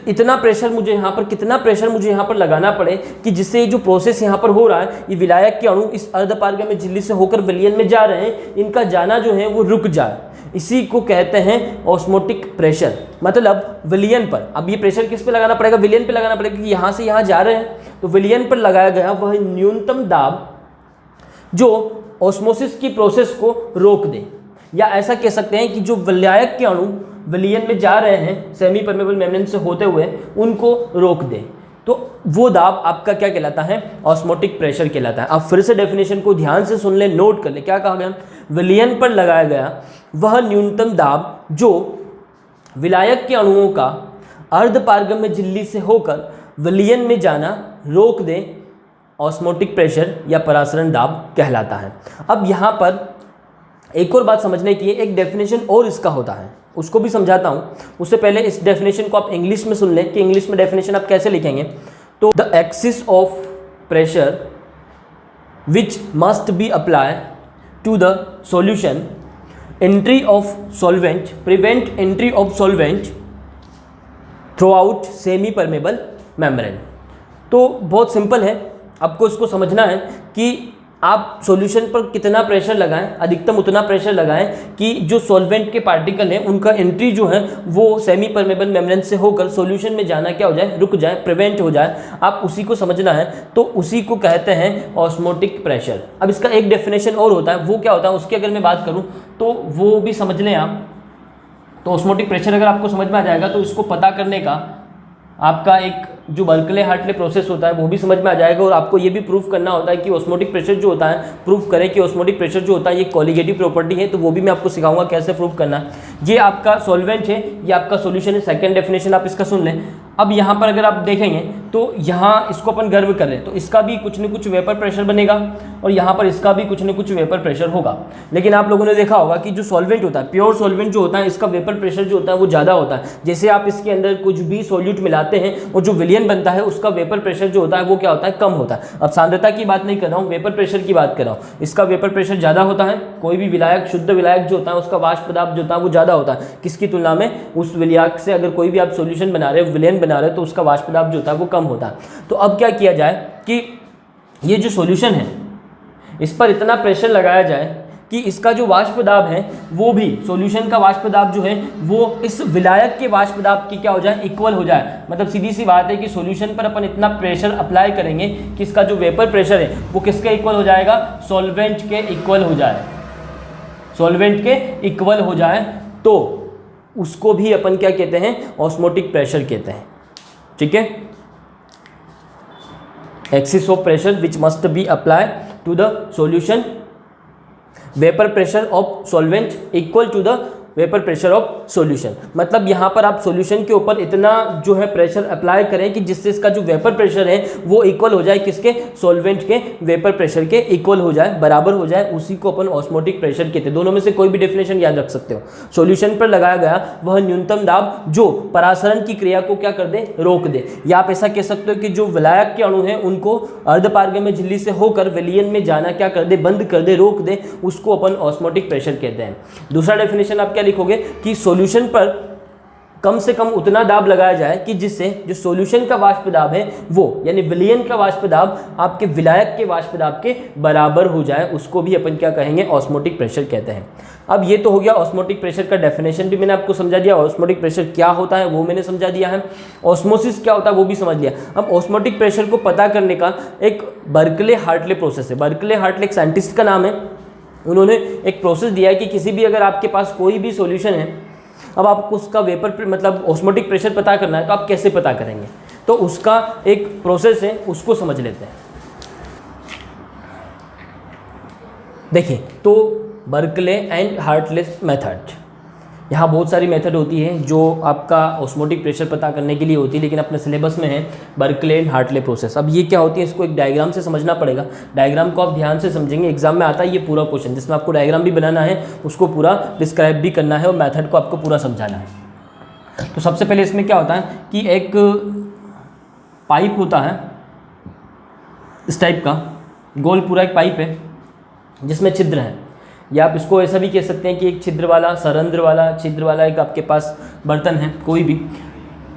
इतना प्रेशर मुझे यहाँ पर, कितना प्रेशर मुझे यहाँ पर लगाना पड़े कि जिससे जो प्रोसेस यहाँ पर हो रहा है, ये विलायक के अणु इस अर्धपारगम्य झिल्ली से होकर विलयन में जा रहे हैं, इनका जाना जो है वो रुक जाए। इसी को कहते हैं ऑस्मोटिक प्रेशर। मतलब विलयन पर, अब ये प्रेशर किस पे लगाना पड़ेगा, विलयन पे लगाना पड़ेगा, क्योंकि यहाँ से यहाँ जा रहे हैं, तो विलयन पर लगाया गया वह न्यूनतम दाब जो ऑस्मोसिस की प्रोसेस को रोक दे, या ऐसा कह सकते हैं कि जो विलायक के अणु विलयन में जा रहे हैं सेमी परमेबल मेम्ब्रेन से होते हुए, उनको रोक दे, तो वो दाब आपका क्या कहलाता है, ऑस्मोटिक प्रेशर कहलाता है। अब फिर से डेफिनेशन को ध्यान से सुन ले, नोट कर ले, क्या कहा गया, विलयन पर लगाया गया वह न्यूनतम दाब जो विलायक के अणुओं का अर्धपारगम्य झिल्ली से होकर विलयन में जाना रोक दे, ऑस्मोटिक प्रेशर या परासरण दाब कहलाता है। अब यहाँ पर एक और बात समझने की है, एक डेफिनेशन और इसका होता है, उसको भी समझाता हूँ। उससे पहले इस डेफिनेशन को आप इंग्लिश में सुन लें कि इंग्लिश में डेफिनेशन आप कैसे लिखेंगे। तो the excess of pressure which must be apply to the solution, entry of solvent, prevent entry of solvent throughout semi permeable membrane. तो बहुत सिंपल है, आपको इसको समझना है कि आप सॉल्यूशन पर कितना प्रेशर लगाएं, अधिकतम उतना प्रेशर लगाएं कि जो सॉल्वेंट के पार्टिकल हैं उनका एंट्री जो है वो सेमी परमेबल मेम्ब्रेन से होकर सॉल्यूशन में जाना क्या हो जाए, रुक जाए, प्रिवेंट हो जाए। आप उसी को समझना है, तो उसी को कहते हैं ऑस्मोटिक प्रेशर। अब इसका एक डेफिनेशन और होता है, वो क्या होता है, उसकी अगर मैं बात करूँ तो वो भी समझ लें आप। तो ऑस्मोटिक प्रेशर अगर आपको समझ में आ जाएगा तो इसको पता करने का आपका एक जो बर्कले हार्टले प्रोसेस होता है वो भी समझ में आ जाएगा, और आपको ये भी प्रूफ करना होता है कि ऑस्मोटिक प्रेशर जो होता है, प्रूफ करें कि ऑस्मोटिक प्रेशर जो होता है ये कॉलिगेटिव प्रॉपर्टी है, तो वो भी मैं आपको सिखाऊंगा कैसे प्रूफ करना। ये आपका सॉल्वेंट है, ये आपका सॉल्यूशन है। सेकंड डेफिनेशन आप इसका सुन लें। अब यहाँ पर अगर आप देखेंगे तो यहाँ इसको अपन गर्म कर लें तो इसका भी कुछ न कुछ वेपर प्रेशर बनेगा, और यहाँ पर इसका भी कुछ न कुछ वेपर प्रेशर होगा। लेकिन आप लोगों ने देखा होगा कि जो सॉल्वेंट होता है, प्योर सॉल्वेंट जो होता है, इसका वेपर प्रेशर जो होता है वो ज़्यादा होता है। जैसे आप इसके अंदर कुछ भी सॉल्यूट मिलाते हैं और जो विलयन बनता है उसका वेपर प्रेशर जो होता है वो क्या होता है, कम होता है। अब सांद्रता की बात नहीं कर रहा हूँ, वेपर प्रेशर की बात कर रहा हूँ। इसका वेपर प्रेशर ज़्यादा होता है। कोई भी विलायक, शुद्ध विलायक जो होता है उसका वाष्प दाब जो होता है वो ज़्यादा होता है किसकी तुलना में, उस विलायक से। अगर कोई भी आप सॉल्यूशन बना रहे हो, विलयन बना रहे हो, तो उसका वाष्प दाब जो होता है वो कम होता है। तो अब क्या किया जाए कि ये जो सॉल्यूशन है इस पर इतना प्रेशर लगाया जाए कि इसका जो वाष्प दाब है वो भी, सॉल्यूशन का वाष्प दाब जो है वो इस विलायक के वाष्प दाब की क्या हो जाए, इक्वल हो जाए। मतलब सीधी सी बात है कि सॉल्यूशन पर अपन इतना प्रेशर अप्लाई करेंगे कि इसका जो वेपर प्रेशर है वो किसके इक्वल हो जाएगा, सॉल्वेंट के इक्वल हो जाए, सॉल्वेंट के इक्वल हो जाए। तो उसको भी अपन क्या कहते हैं, ऑस्मोटिक प्रेशर कहते हैं। ठीक है, excess of pressure which must be apply to the solution, vapour pressure of solvent equal to the vapour pressure of solution. मतलब यहाँ पर आप सॉल्यूशन के ऊपर इतना जो है प्रेशर अप्लाई करें कि जिससे इसका जो वेपर प्रेशर है वो इक्वल हो जाए किसके, सॉल्वेंट के वेपर प्रेशर के इक्वल हो जाए, बराबर हो जाए। उसी को अपन ऑस्मोटिक प्रेशर कहते हैं। दोनों में से कोई भी डेफिनेशन याद रख सकते हो। सॉल्यूशन पर लगाया गया वह न्यूनतम दाब जो परासरण की क्रिया को क्या कर दे, रोक दे। या आप ऐसा कह सकते हो कि जो विलायक के अणु हैं उनको अर्धपारगम्य झिल्ली से होकर विलयन में जाना क्या कर दे, बंद कर दे, रोक दे। उसको अपन ऑस्मोटिक प्रेशर कहते हैं। दूसरा डेफिनेशन आप क्या लिखोगे कि सॉल्यूशन पर कम से कम उतना दाब लगाया जाए कि जिससे जो सॉल्यूशन का वाष्प दाब है वो, यानी विलयन का वाष्प दाब आपके विलायक के वाष्प दाब के बराबर हो जाए। उसको भी अपन क्या कहेंगे, ऑस्मोटिक प्रेशर कहते हैं। अब ये तो हो गया ऑस्मोटिक प्रेशर का डेफिनेशन भी मैंने आपको समझा दिया। ऑस्मोटिक प्रेशर क्या होता है वो मैंने समझा दिया है। ऑस्मोसिस क्या होता है वो भी समझ लिया। अब ऑस्मोटिक प्रेशर को पता करने का एक बर्कले हार्टले प्रोसेस है। बर्कले हार्टले एक साइंटिस्ट का नाम है। उन्होंने एक प्रोसेस दिया है कि किसी भी, अगर आपके पास कोई भी सॉल्यूशन है, अब आपको उसका वेपर मतलब ऑस्मोटिक प्रेशर पता करना है, तो आप कैसे पता करेंगे? तो उसका एक प्रोसेस है, उसको समझ लेते हैं। देखिए, तो बर्कले एंड हार्टले मेथड, यहाँ बहुत सारी मेथड होती है जो आपका ऑस्मोटिक प्रेशर पता करने के लिए होती है, लेकिन अपने सिलेबस में है बर्कले एंड हार्टले प्रोसेस। अब ये क्या होती है, इसको एक डायग्राम से समझना पड़ेगा। डायग्राम को आप ध्यान से समझेंगे, एग्जाम में आता है ये पूरा क्वेश्चन, जिसमें आपको डायग्राम भी बनाना है, उसको पूरा डिस्क्राइब भी करना है और मेथड को आपको पूरा समझाना है। तो सबसे पहले इसमें क्या होता है कि एक पाइप होता है इस टाइप का, गोल पूरा एक पाइप है जिसमें छिद्र है, या आप इसको ऐसा भी कह सकते हैं कि एक छिद्र वाला, सरंध्र वाला, छिद्र वाला एक आपके पास बर्तन है कोई भी।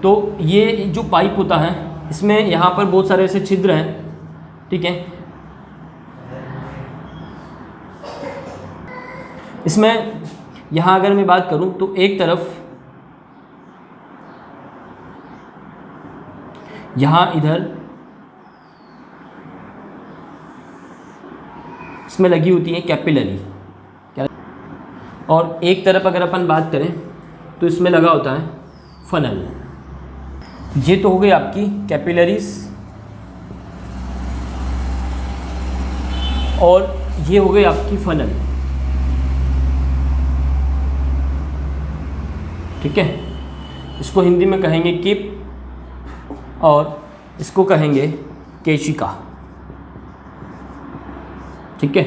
तो ये जो पाइप होता है इसमें यहाँ पर बहुत सारे ऐसे छिद्र हैं, ठीक है। इसमें यहाँ अगर मैं बात करूँ तो एक तरफ यहाँ इधर इसमें लगी होती है कैपिलरी, और एक तरफ अगर अपन बात करें तो इसमें लगा होता है फनल। ये तो हो गई आपकी कैपिलरीज, और ये हो गई आपकी फनल, ठीक है। इसको हिंदी में कहेंगे किप और इसको कहेंगे केशिका, ठीक है।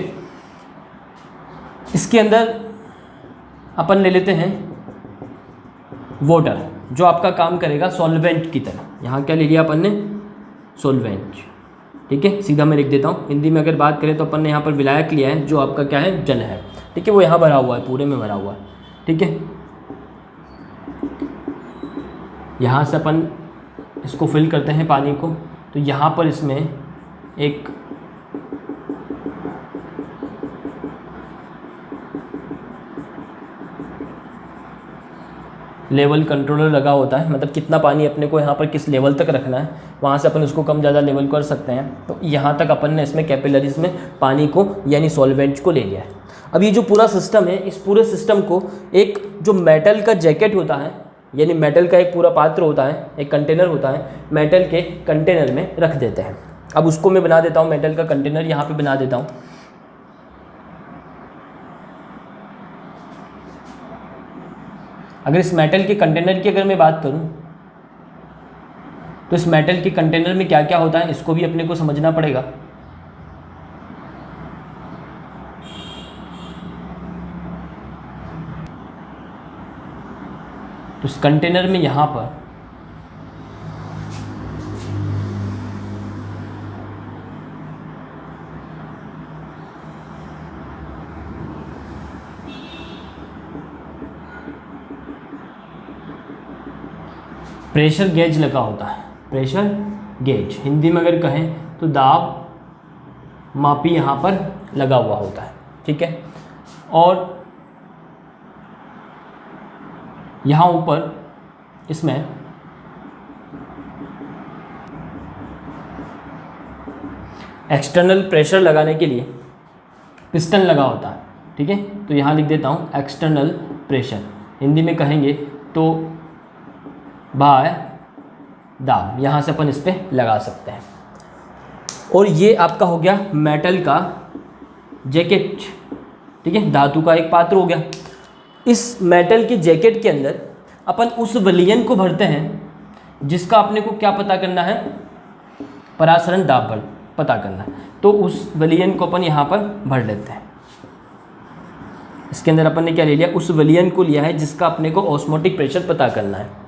इसके अंदर अपन ले लेते हैं वाटर, जो आपका काम करेगा सॉल्वेंट की तरह। यहाँ क्या ले लिया अपन ने? सॉल्वेंट, ठीक है। सीधा मैं लिख देता हूँ, हिंदी में अगर बात करें तो अपन ने यहाँ पर विलायक लिया है, जो आपका क्या है? जल है, ठीक है। वो यहाँ भरा हुआ है, पूरे में भरा हुआ है, ठीक है। यहाँ से अपन इसको फिल करते हैं पानी को, तो यहाँ पर इसमें एक लेवल कंट्रोलर लगा होता है, मतलब कितना पानी अपने को यहाँ पर किस लेवल तक रखना है, वहाँ से अपन उसको कम ज़्यादा लेवल कर सकते हैं। तो यहाँ तक अपन ने इसमें कैपिलरीज में पानी को यानी सॉल्वेंट को ले लिया है। अब ये जो पूरा सिस्टम है, इस पूरे सिस्टम को एक जो मेटल का जैकेट होता है, यानी मेटल का एक पूरा पात्र होता है, एक कंटेनर होता है, मेटल के कंटेनर में रख देते हैं। अब उसको मैं बना देता हूँ, मेटल का कंटेनर यहाँ पर बना देता हूँ। अगर इस मेटल के कंटेनर की अगर मैं बात करूं तो इस मेटल के कंटेनर में क्या क्या होता है, इसको भी अपने को समझना पड़ेगा। तो इस कंटेनर में यहां पर प्रेशर गेज लगा होता है। प्रेशर गेज हिंदी में अगर कहें तो दाब मापी यहाँ पर लगा हुआ होता है, ठीक है। और यहाँ ऊपर इसमें एक्सटर्नल प्रेशर लगाने के लिए पिस्टन लगा होता है, ठीक है। तो यहाँ लिख देता हूँ एक्सटर्नल प्रेशर, हिंदी में कहेंगे तो बाय दाब, यहाँ से अपन इस पर लगा सकते हैं। और ये आपका हो गया मेटल का जैकेट, ठीक है, धातु का एक पात्र हो गया। इस मेटल की जैकेट के अंदर अपन उस विलयन को भरते हैं जिसका अपने को क्या पता करना है? परासरण दाब पता करना है। तो उस विलयन को अपन यहाँ पर भर लेते हैं। इसके अंदर अपन ने क्या ले लिया? उस विलयन को लिया है जिसका अपने को ऑस्मोटिक प्रेशर पता करना है।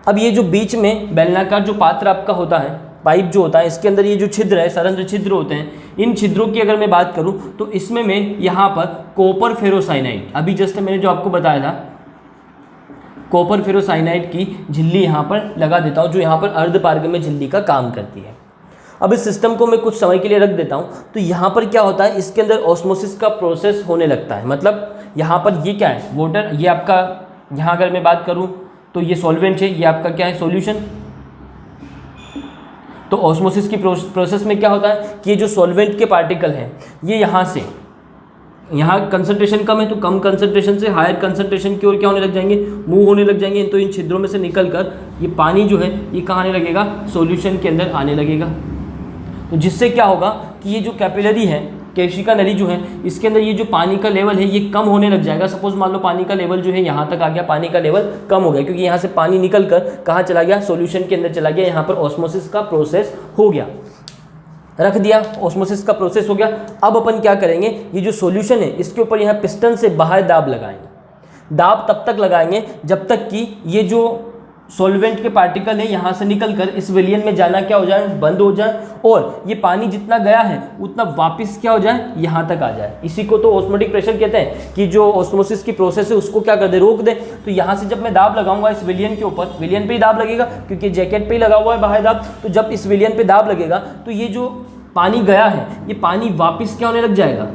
अब ये जो बीच में बेलनाकार जो पात्र आपका होता है, पाइप जो होता है, इसके अंदर ये जो छिद्र है, सरंध्र छिद्र होते हैं। इन छिद्रों की अगर मैं बात करूं तो इसमें मैं यहाँ पर कॉपर फेरोसाइनाइड, अभी जस्ट मैंने जो आपको बताया था, कॉपर फेरोसाइनाइड की झिल्ली यहाँ पर लगा देता हूँ, जो यहाँ पर अर्धपारगम्य झिल्ली का काम करती है। अब इस सिस्टम को मैं कुछ समय के लिए रख देता हूँ। तो यहाँ पर क्या होता है, इसके अंदर ऑस्मोसिस का प्रोसेस होने लगता है। मतलब यहाँ पर ये क्या है? वाटर। ये आपका, यहाँ अगर मैं बात करूँ तो ये सॉल्वेंट है, ये आपका क्या है? सॉल्यूशन। तो ऑस्मोसिस की प्रोसेस में क्या होता है कि ये जो सॉल्वेंट के पार्टिकल हैं, ये यहाँ से यहाँ कंसंट्रेशन कम है तो कम कंसंट्रेशन से हायर कंसंट्रेशन की ओर क्या होने लग जाएंगे, मूव होने लग जाएंगे। तो इन छिद्रों में से निकलकर ये पानी जो है ये कहाँ आने लगेगा, सॉल्यूशन के अंदर आने लगेगा। तो जिससे क्या होगा कि ये जो कैपिलरी है, केशिका नली जो है, इसके अंदर ये जो पानी का लेवल है ये कम होने लग जाएगा। सपोज मान लो पानी का लेवल जो है यहाँ तक आ गया, पानी का लेवल कम हो गया क्योंकि यहाँ से पानी निकल कर कहाँ चला गया, सॉल्यूशन के अंदर चला गया। यहाँ पर ऑस्मोसिस का प्रोसेस हो गया, रख दिया, ऑस्मोसिस का प्रोसेस हो गया। अब अपन क्या करेंगे, ये जो सॉल्यूशन है इसके ऊपर यहाँ पिस्टन से बाहर दाब लगाएंगे। दाब तब तक लगाएंगे जब तक कि ये जो सॉल्वेंट के पार्टिकल है यहाँ से निकलकर इस विलियन में जाना क्या हो जाए, बंद हो जाए, और ये पानी जितना गया है उतना वापस क्या हो जाए, यहाँ तक आ जाए। इसी को तो ऑस्मोटिक प्रेशर कहते हैं कि जो ऑस्मोसिस की प्रोसेस है उसको क्या कर दे, रोक दे। तो यहाँ से जब मैं दाब लगाऊंगा इस विलियन के ऊपर, विलियन पे ही दाब लगेगा क्योंकि जैकेट पे ही लगा हुआ है बाहर दाब, तो जब इस विलियन पे दाब लगेगा तो ये जो पानी गया है ये पानी वापस क्या होने लग जाएगा,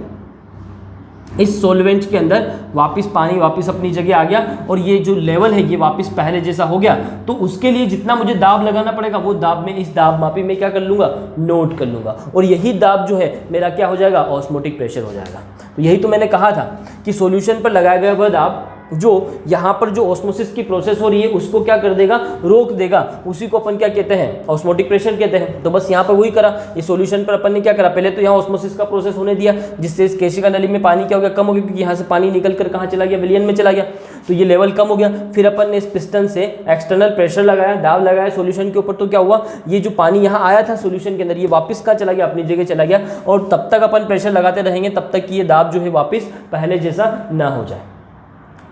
इस सॉल्वेंट के अंदर वापस पानी वापस अपनी जगह आ गया, और ये जो लेवल है ये वापस पहले जैसा हो गया। तो उसके लिए जितना मुझे दाब लगाना पड़ेगा वो दाब में इस दाब मापी में क्या कर लूँगा, नोट कर लूँगा, और यही दाब जो है मेरा क्या हो जाएगा, ऑस्मोटिक प्रेशर हो जाएगा। तो यही तो मैंने कहा था कि सॉल्यूशन पर लगाया गया वह दाब जो यहाँ पर जो ऑस्मोसिस की प्रोसेस हो रही है उसको क्या कर देगा, रोक देगा, उसी को अपन क्या कहते हैं, ऑस्मोटिक प्रेशर कहते हैं। तो बस यहाँ पर वही करा, ये सॉल्यूशन पर अपन ने क्या करा, पहले तो यहाँ ऑस्मोसिस का प्रोसेस होने दिया जिससे इस केशिका नली में पानी क्या हो गया, कम हो गया, क्योंकि यहाँ से पानी निकल कर कहाँ चला गया, विलियन में चला गया, तो ये लेवल कम हो गया। फिर अपन ने इस पिस्टन से एक्सटर्नल प्रेशर लगाया, दाब लगाया सॉल्यूशन के ऊपर, तो क्या हुआ, ये जो पानी यहाँ आया था सॉल्यूशन के अंदर ये वापस कहाँ चला गया, अपनी जगह चला गया, और तब तक अपन प्रेशर लगाते रहेंगे तब तक कि ये दाब जो है वापस पहले जैसा ना हो जाए,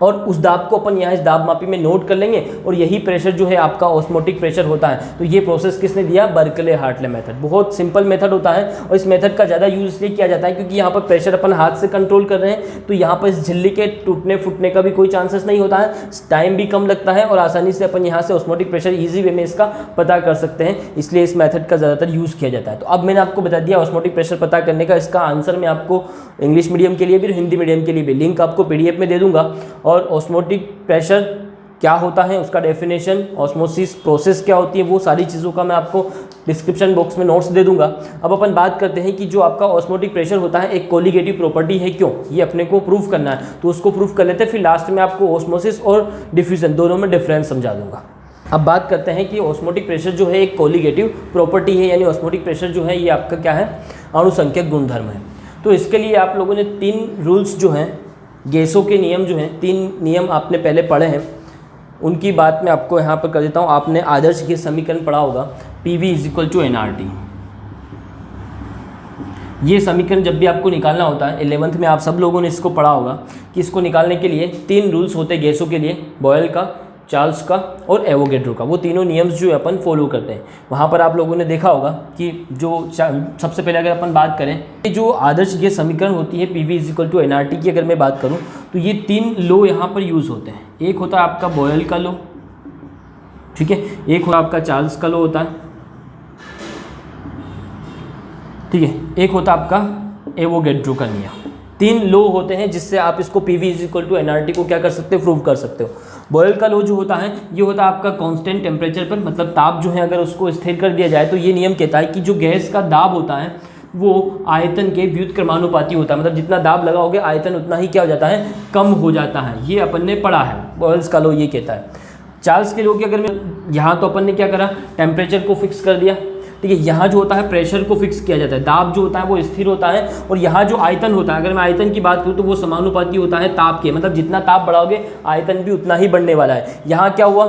और उस दाब को अपन यहाँ इस दाब मापी में नोट कर लेंगे, और यही प्रेशर जो है आपका ऑस्मोटिक प्रेशर होता है। तो ये प्रोसेस किसने दिया, बर्कले हार्टले मेथड। बहुत सिंपल मेथड होता है, और इस मेथड का ज़्यादा यूज इसलिए किया जाता है क्योंकि यहाँ पर प्रेशर अपन हाथ से कंट्रोल कर रहे हैं, तो यहाँ पर इस झिल्ली के टूटने फूटने का भी कोई चांसेस नहीं होता है, टाइम भी कम लगता है, और आसानी से अपन यहाँ से ऑस्मोटिक प्रेशर ईजी वे में इसका पता कर सकते हैं, इसलिए इस मेथड का ज़्यादातर यूज़ किया जाता है। तो अब मैंने आपको बता दिया ऑस्मोटिक प्रेशर पता करने का, इसका आंसर मैं आपको इंग्लिश मीडियम के लिए भी हिंदी मीडियम के लिए भी लिंक आपको PDF में दे दूंगा, और ऑस्मोटिक प्रेशर क्या होता है उसका डेफिनेशन, ऑस्मोसिस प्रोसेस क्या होती है, वो सारी चीज़ों का मैं आपको डिस्क्रिप्शन बॉक्स में नोट्स दे दूंगा। अब अपन बात करते हैं कि जो आपका ऑस्मोटिक प्रेशर होता है एक कोलिगेटिव प्रॉपर्टी है, क्यों, ये अपने को प्रूफ करना है, तो उसको प्रूफ कर लेते हैं, फिर लास्ट में आपको ऑस्मोसिस और डिफ्यूजन दोनों में डिफरेंस समझा दूंगा। अब बात करते हैं कि ऑस्मोटिक प्रेशर जो है एक कोलिगेटिव प्रॉपर्टी है, यानी ऑस्मोटिक प्रेशर जो है ये आपका क्या है, अणुसंख्यक गुणधर्म है। तो इसके लिए आप लोगों ने 3 रूल्स जो हैं, गैसों के नियम जो हैं, 3 नियम आपने पहले पढ़े हैं, उनकी बात मैं आपको यहाँ पर कर देता हूँ। आपने आदर्श गैस समीकरण पढ़ा होगा, PV = nRT। ये समीकरण जब भी आपको निकालना होता है 11th में आप सब लोगों ने इसको पढ़ा होगा कि इसको निकालने के लिए 3 रूल्स होते हैं गैसों के लिए, बॉयल का, चार्ल्स का और एवोगैड्रो का। वो तीनों नियम्स जो अपन फॉलो करते हैं, वहाँ पर आप लोगों ने देखा होगा कि जो सबसे पहले अगर अपन बात करें, ये जो आदर्श गैस समीकरण होती है PV = nRT की अगर मैं बात करूँ तो ये 3 लो यहाँ पर यूज़ होते हैं। एक होता है आपका बॉयल का लो, ठीक है, एक होता आपका चार्ल्स का लो होता है, ठीक है, एक होता आपका एवोगैड्रो का नियम। 3 लो होते हैं जिससे आप इसको PV = nRT को क्या कर सकते हो, प्रूव कर सकते हो। बॉयल का लो जो होता है ये होता है आपका कांस्टेंट टेम्परेचर पर, मतलब ताप जो है अगर उसको स्थिर कर दिया जाए तो ये नियम कहता है कि जो गैस का दाब होता है वो आयतन के व्युत्क्रमानुपाती होता है, मतलब जितना दाब लगाओगे आयतन उतना ही क्या हो जाता है, कम हो जाता है। ये अपन ने पढ़ा है, बॉयल्स का लो ये कहता है। चार्ल्स के लो की अगर मैं यहाँ, तो अपन ने क्या करा, टेम्परेचर को फिक्स कर दिया, ठीक है, यहाँ जो होता है प्रेशर को फिक्स किया जाता है, दाब जो होता है वो स्थिर होता है, और यहाँ जो आयतन होता है, अगर मैं आयतन की बात करूँ तो वो समानुपाती होता है ताप के, मतलब जितना ताप बढ़ाओगे आयतन भी उतना ही बढ़ने वाला है। यहाँ क्या हुआ,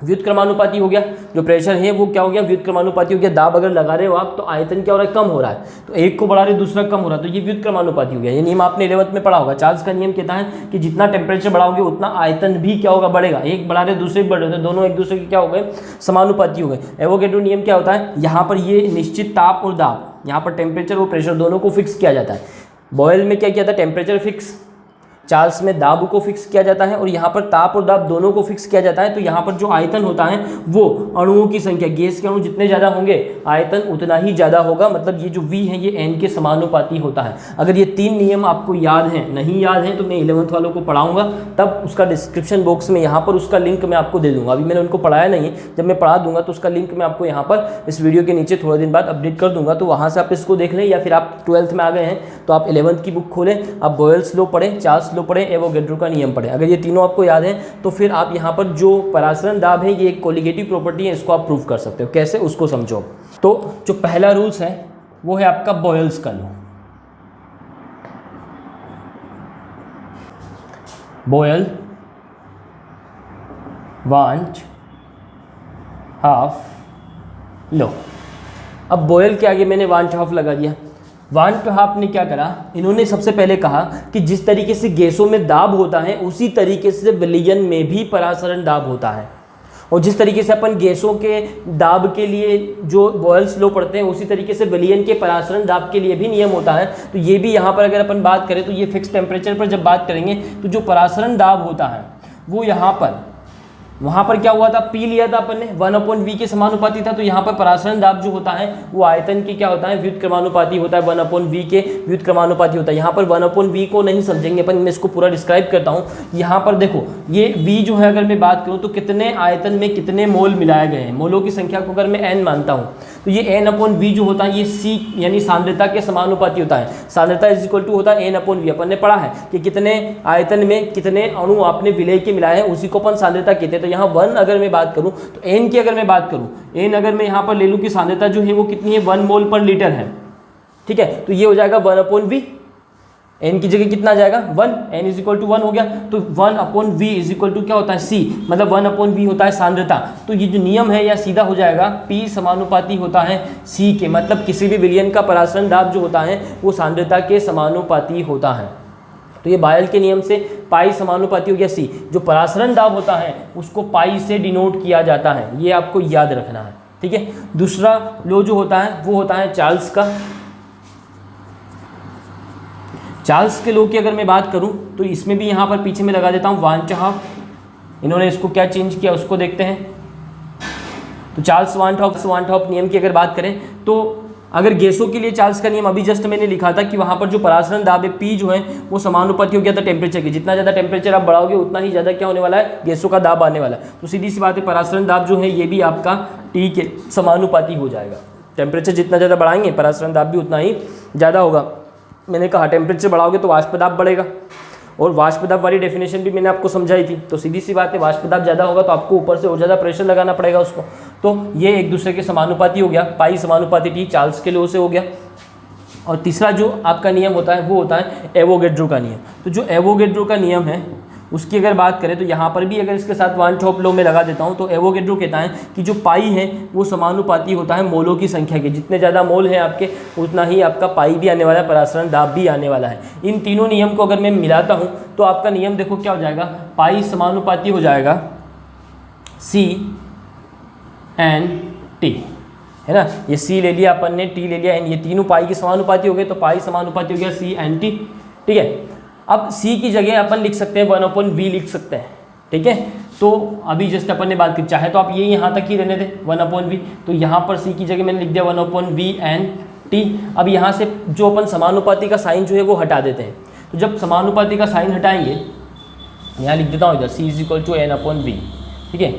व्युत्क्रमानुपाती हो गया, जो प्रेशर है वो क्या हो गया, व्युत्क्रमानुपाती हो गया। दाब अगर लगा रहे हो आप तो आयतन क्या हो रहा है, कम हो रहा है, तो एक को बढ़ा रहे दूसरा कम हो रहा है, तो ये व्युत्क्रमानुपाती हो गया। ये नियम आपने 11th में पढ़ा होगा। चार्ल्स का नियम कहता है कि जितना टेम्परेचर बढ़ाओगे उतना आयतन भी क्या होगा, बढ़ेगा। एक बढ़ा रहे दूसरे भी बढ़ रहे, तो दोनों एक दूसरे के क्या हो गए, समानुपाती हो गए। एवोगैड्रो नियम क्या होता है, यहाँ पर ये निश्चित ताप और दाब, यहाँ पर टेम्परेचर और प्रेशर दोनों को फिक्स किया जाता है। बॉयल में क्या किया था, टेम्परेचर फिक्स, चार्ल्स में दाब को फिक्स किया जाता है और यहाँ पर ताप और दाब दोनों को फिक्स किया जाता है। तो यहाँ पर जो आयतन होता है वो अणुओं की संख्या, गैस के अणु जितने ज़्यादा होंगे आयतन उतना ही ज़्यादा होगा, मतलब ये जो V है ये N के समानुपाती होता है। अगर ये 3 नियम आपको याद हैं, नहीं याद हैं तो मैं 11th वालों को पढ़ाऊंगा, तब उसका डिस्क्रिप्शन बॉक्स में यहाँ पर उसका लिंक मैं आपको दे दूंगा। अभी मैंने उनको पढ़ाया नहीं है, जब मैं पढ़ा दूंगा तो उसका लिंक मैं आपको यहाँ पर इस वीडियो के नीचे थोड़े दिन बाद अपडेट कर दूंगा, तो वहाँ से आप इसको देख लें। या फिर आप 12th में आ गए हैं तो आप 11th की बुक खोलें, आप बॉयल्स लॉ पढ़ें, चार्ल्स लॉ पढ़ें, एवोगैड्रो का नियम पढ़ें। अगर ये तीनों आपको याद हैं तो फिर आप यहाँ पर जो परासरण दाब है ये एक कोलिगेटिव प्रॉपर्टी है, इसको आप प्रूव कर सकते हो। कैसे, उसको समझो। तो जो पहला रूल्स है वो है आपका बॉयल्स का लॉ। बॉयल वांच हाफ लॉ। अब बॉयल के आगे मैंने वांच हाफ लगा दिया। वांच हाफ ने क्या करा, इन्होंने सबसे पहले कहा कि जिस तरीके से गैसों में दाब होता है उसी तरीके से विलयन में भी परासरण दाब होता है, और जिस तरीके से अपन गैसों के दाब के लिए जो बॉयल्स लॉ पढ़ते हैं उसी तरीके से विलयन के परासरण दाब के लिए भी नियम होता है। तो ये भी यहाँ पर अगर अपन बात करें तो ये फिक्स टेम्परेचर पर जब बात करेंगे तो जो परासरण दाब होता है वो यहाँ पर, वहाँ पर क्या हुआ था, पी लिया था अपन ने, 1/v के समानुपाती था। तो यहाँ पर परासरण दाब जो होता है वो आयतन की क्या होता है, व्युत्क्रमानुपाती होता है, 1/v के व्युत्क्रमानुपाती होता है। यहाँ पर 1/v को नहीं समझेंगे अपन, मैं इसको पूरा डिस्क्राइब करता हूँ। यहाँ पर देखो ये v जो है, अगर मैं बात करूँ तो कितने आयतन में कितने मोल मिलाए गए हैं, मोलों की संख्या को अगर मैं n मानता हूँ तो ये n/v जो होता है ये c यानी सांद्रता के समानुपाती होता है। सांद्रता इज इक्वल टू होता है n/v। अपन ने पढ़ा है कि कितने आयतन में कितने अणु आपने विलय के मिलाए हैं उसी को अपन सांद्रता कहते हैं। तो यहाँ 1 अगर मैं बात करूँ तो n की अगर मैं बात करूँ, n अगर मैं यहाँ पर ले लूँ कि सांद्रता जो है वो कितनी है, 1 मोल पर लीटर है, ठीक है। तो ये हो जाएगा 1/v, n की जगह कितना आ जाएगा 1, n इज इक्वल टू 1 हो गया। तो 1/v इज इक्वल टू क्या होता है, c, मतलब 1/v होता है सांद्रता। तो ये जो नियम है यह सीधा हो जाएगा p समानुपाती होता है c के, मतलब किसी भी विलयन का परासरण दाब जो होता है वो सांद्रता के समानुपाती होता है। तो ये बायल के नियम से पाई समानुपाती हो गया c। जो परासरण दाब होता है उसको पाई से डिनोट किया जाता है, ये आपको याद रखना है, ठीक है। दूसरा लॉ जो होता है वो होता है चार्ल्स का। चार्ल्स के लॉ की अगर मैं बात करूं तो इसमें भी यहाँ पर पीछे में लगा देता हूँ वांच हाफ। इन्होंने इसको क्या चेंज किया उसको देखते हैं। तो चार्ल्स वांट हाफ नियम की अगर बात करें तो अगर गैसों के लिए चार्ल्स का नियम अभी जस्ट मैंने लिखा था कि वहाँ पर जो परासरण दाब है P जो है वो समानुपाती हो गया था टेम्परेचर के। जितना ज़्यादा टेम्परेचर आप बढ़ाओगे उतना ही ज़्यादा क्या होने वाला है, गैसों का दाब आने वाला है। तो सीधी सी बात है, परासरण दाब जो है ये भी आपका T के समानुपाती हो जाएगा। टेम्परेचर जितना ज़्यादा बढ़ाएंगे परासरण दाब भी उतना ही ज़्यादा होगा। मैंने कहा टेम्परेचर बढ़ाओगे तो वाष्प दाब बढ़ेगा, और वाष्प दाब वाली डेफिनेशन भी मैंने आपको समझाई थी। तो सीधी सी बात है, वाष्प दाब ज़्यादा होगा तो आपको ऊपर से और ज़्यादा प्रेशर लगाना पड़ेगा उसको। तो ये एक दूसरे के समानुपाती हो गया, पाई समानुपाती T चार्ल्स के लॉ से हो गया। और तीसरा जो आपका नियम होता है वो होता है एवोगैड्रो का नियम। तो जो एवोगैड्रो का नियम है उसकी अगर बात करें तो यहाँ पर भी अगर इसके साथ वांट हाफ लॉ में लगा देता हूँ तो एवोगैड्रो कहता है कि जो पाई है वो समानुपाती होता है मोलों की संख्या के। जितने ज़्यादा मोल हैं आपके उतना ही आपका पाई भी आने वाला है, परासरण दाब भी आने वाला है। इन तीनों नियम को अगर मैं मिलाता हूँ तो आपका नियम देखो क्या हो जाएगा, पाई समानुपाती हो जाएगा C/N/T, है ना। ये C ले लिया अपन ने, T ले लिया, N, ये तीनों पाई के समानुपाती हो गए। तो पाई समानुपाती हो गया C/N/T, ठीक है। अब C की जगह अपन लिख सकते हैं 1/v लिख सकते हैं, ठीक है। तो अभी जस्ट अपन ने बात की, चाहे तो आप ये यहाँ तक ही रहने दें 1/v। तो यहाँ पर C की जगह मैंने लिख दिया 1/v/N/T। अब यहाँ से जो अपन समानुपाती का साइन जो है वो हटा देते हैं। तो जब समानुपाती का साइन हटाएंगे, यहाँ लिख देता हूँ इधर C is equal to N/v, ठीक है।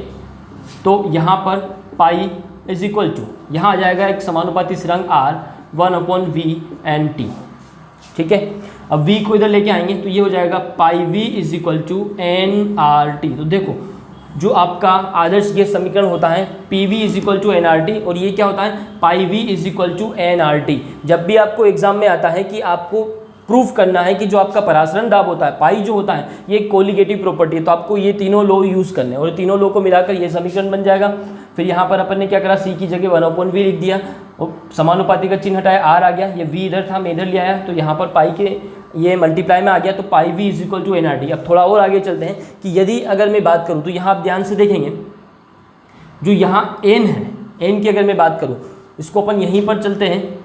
तो यहाँ पर पाई इज इक्वल टू, यहाँ आ जाएगा एक समानुपाती स्थिरांक R 1/v/N/T, ठीक है। अब v को इधर लेके आएंगे तो ये हो जाएगा pi v is equal to nRT। तो देखो जो आपका आदर्श गैस समीकरण होता है PV is equal to nRT, और ये क्या होता है pi v is equal to nRT। जब भी आपको एग्जाम में आता है कि आपको प्रूफ करना है कि जो आपका परासरण दाब होता है पाई जो होता है ये कोलिगेटिव प्रॉपर्टी है, तो आपको ये तीनों लॉ यूज़ करने हैं और तीनों लॉ को मिलाकर ये समीकरण बन जाएगा। फिर यहाँ पर अपन ने क्या करा, C की जगह 1/v लिख दिया और समानुपाती का चिन्ह हटाया, R आ गया, ये V इधर था मैं इधर ले आया, तो यहाँ पर पाई के ये मल्टीप्लाई में आ गया, तो pi v is equal to nRT। अब थोड़ा और आगे चलते हैं कि यदि अगर मैं बात करूँ तो यहाँ आप ध्यान से देखेंगे जो यहाँ n है, n की अगर मैं बात करूँ इसको अपन यहीं पर चलते हैं,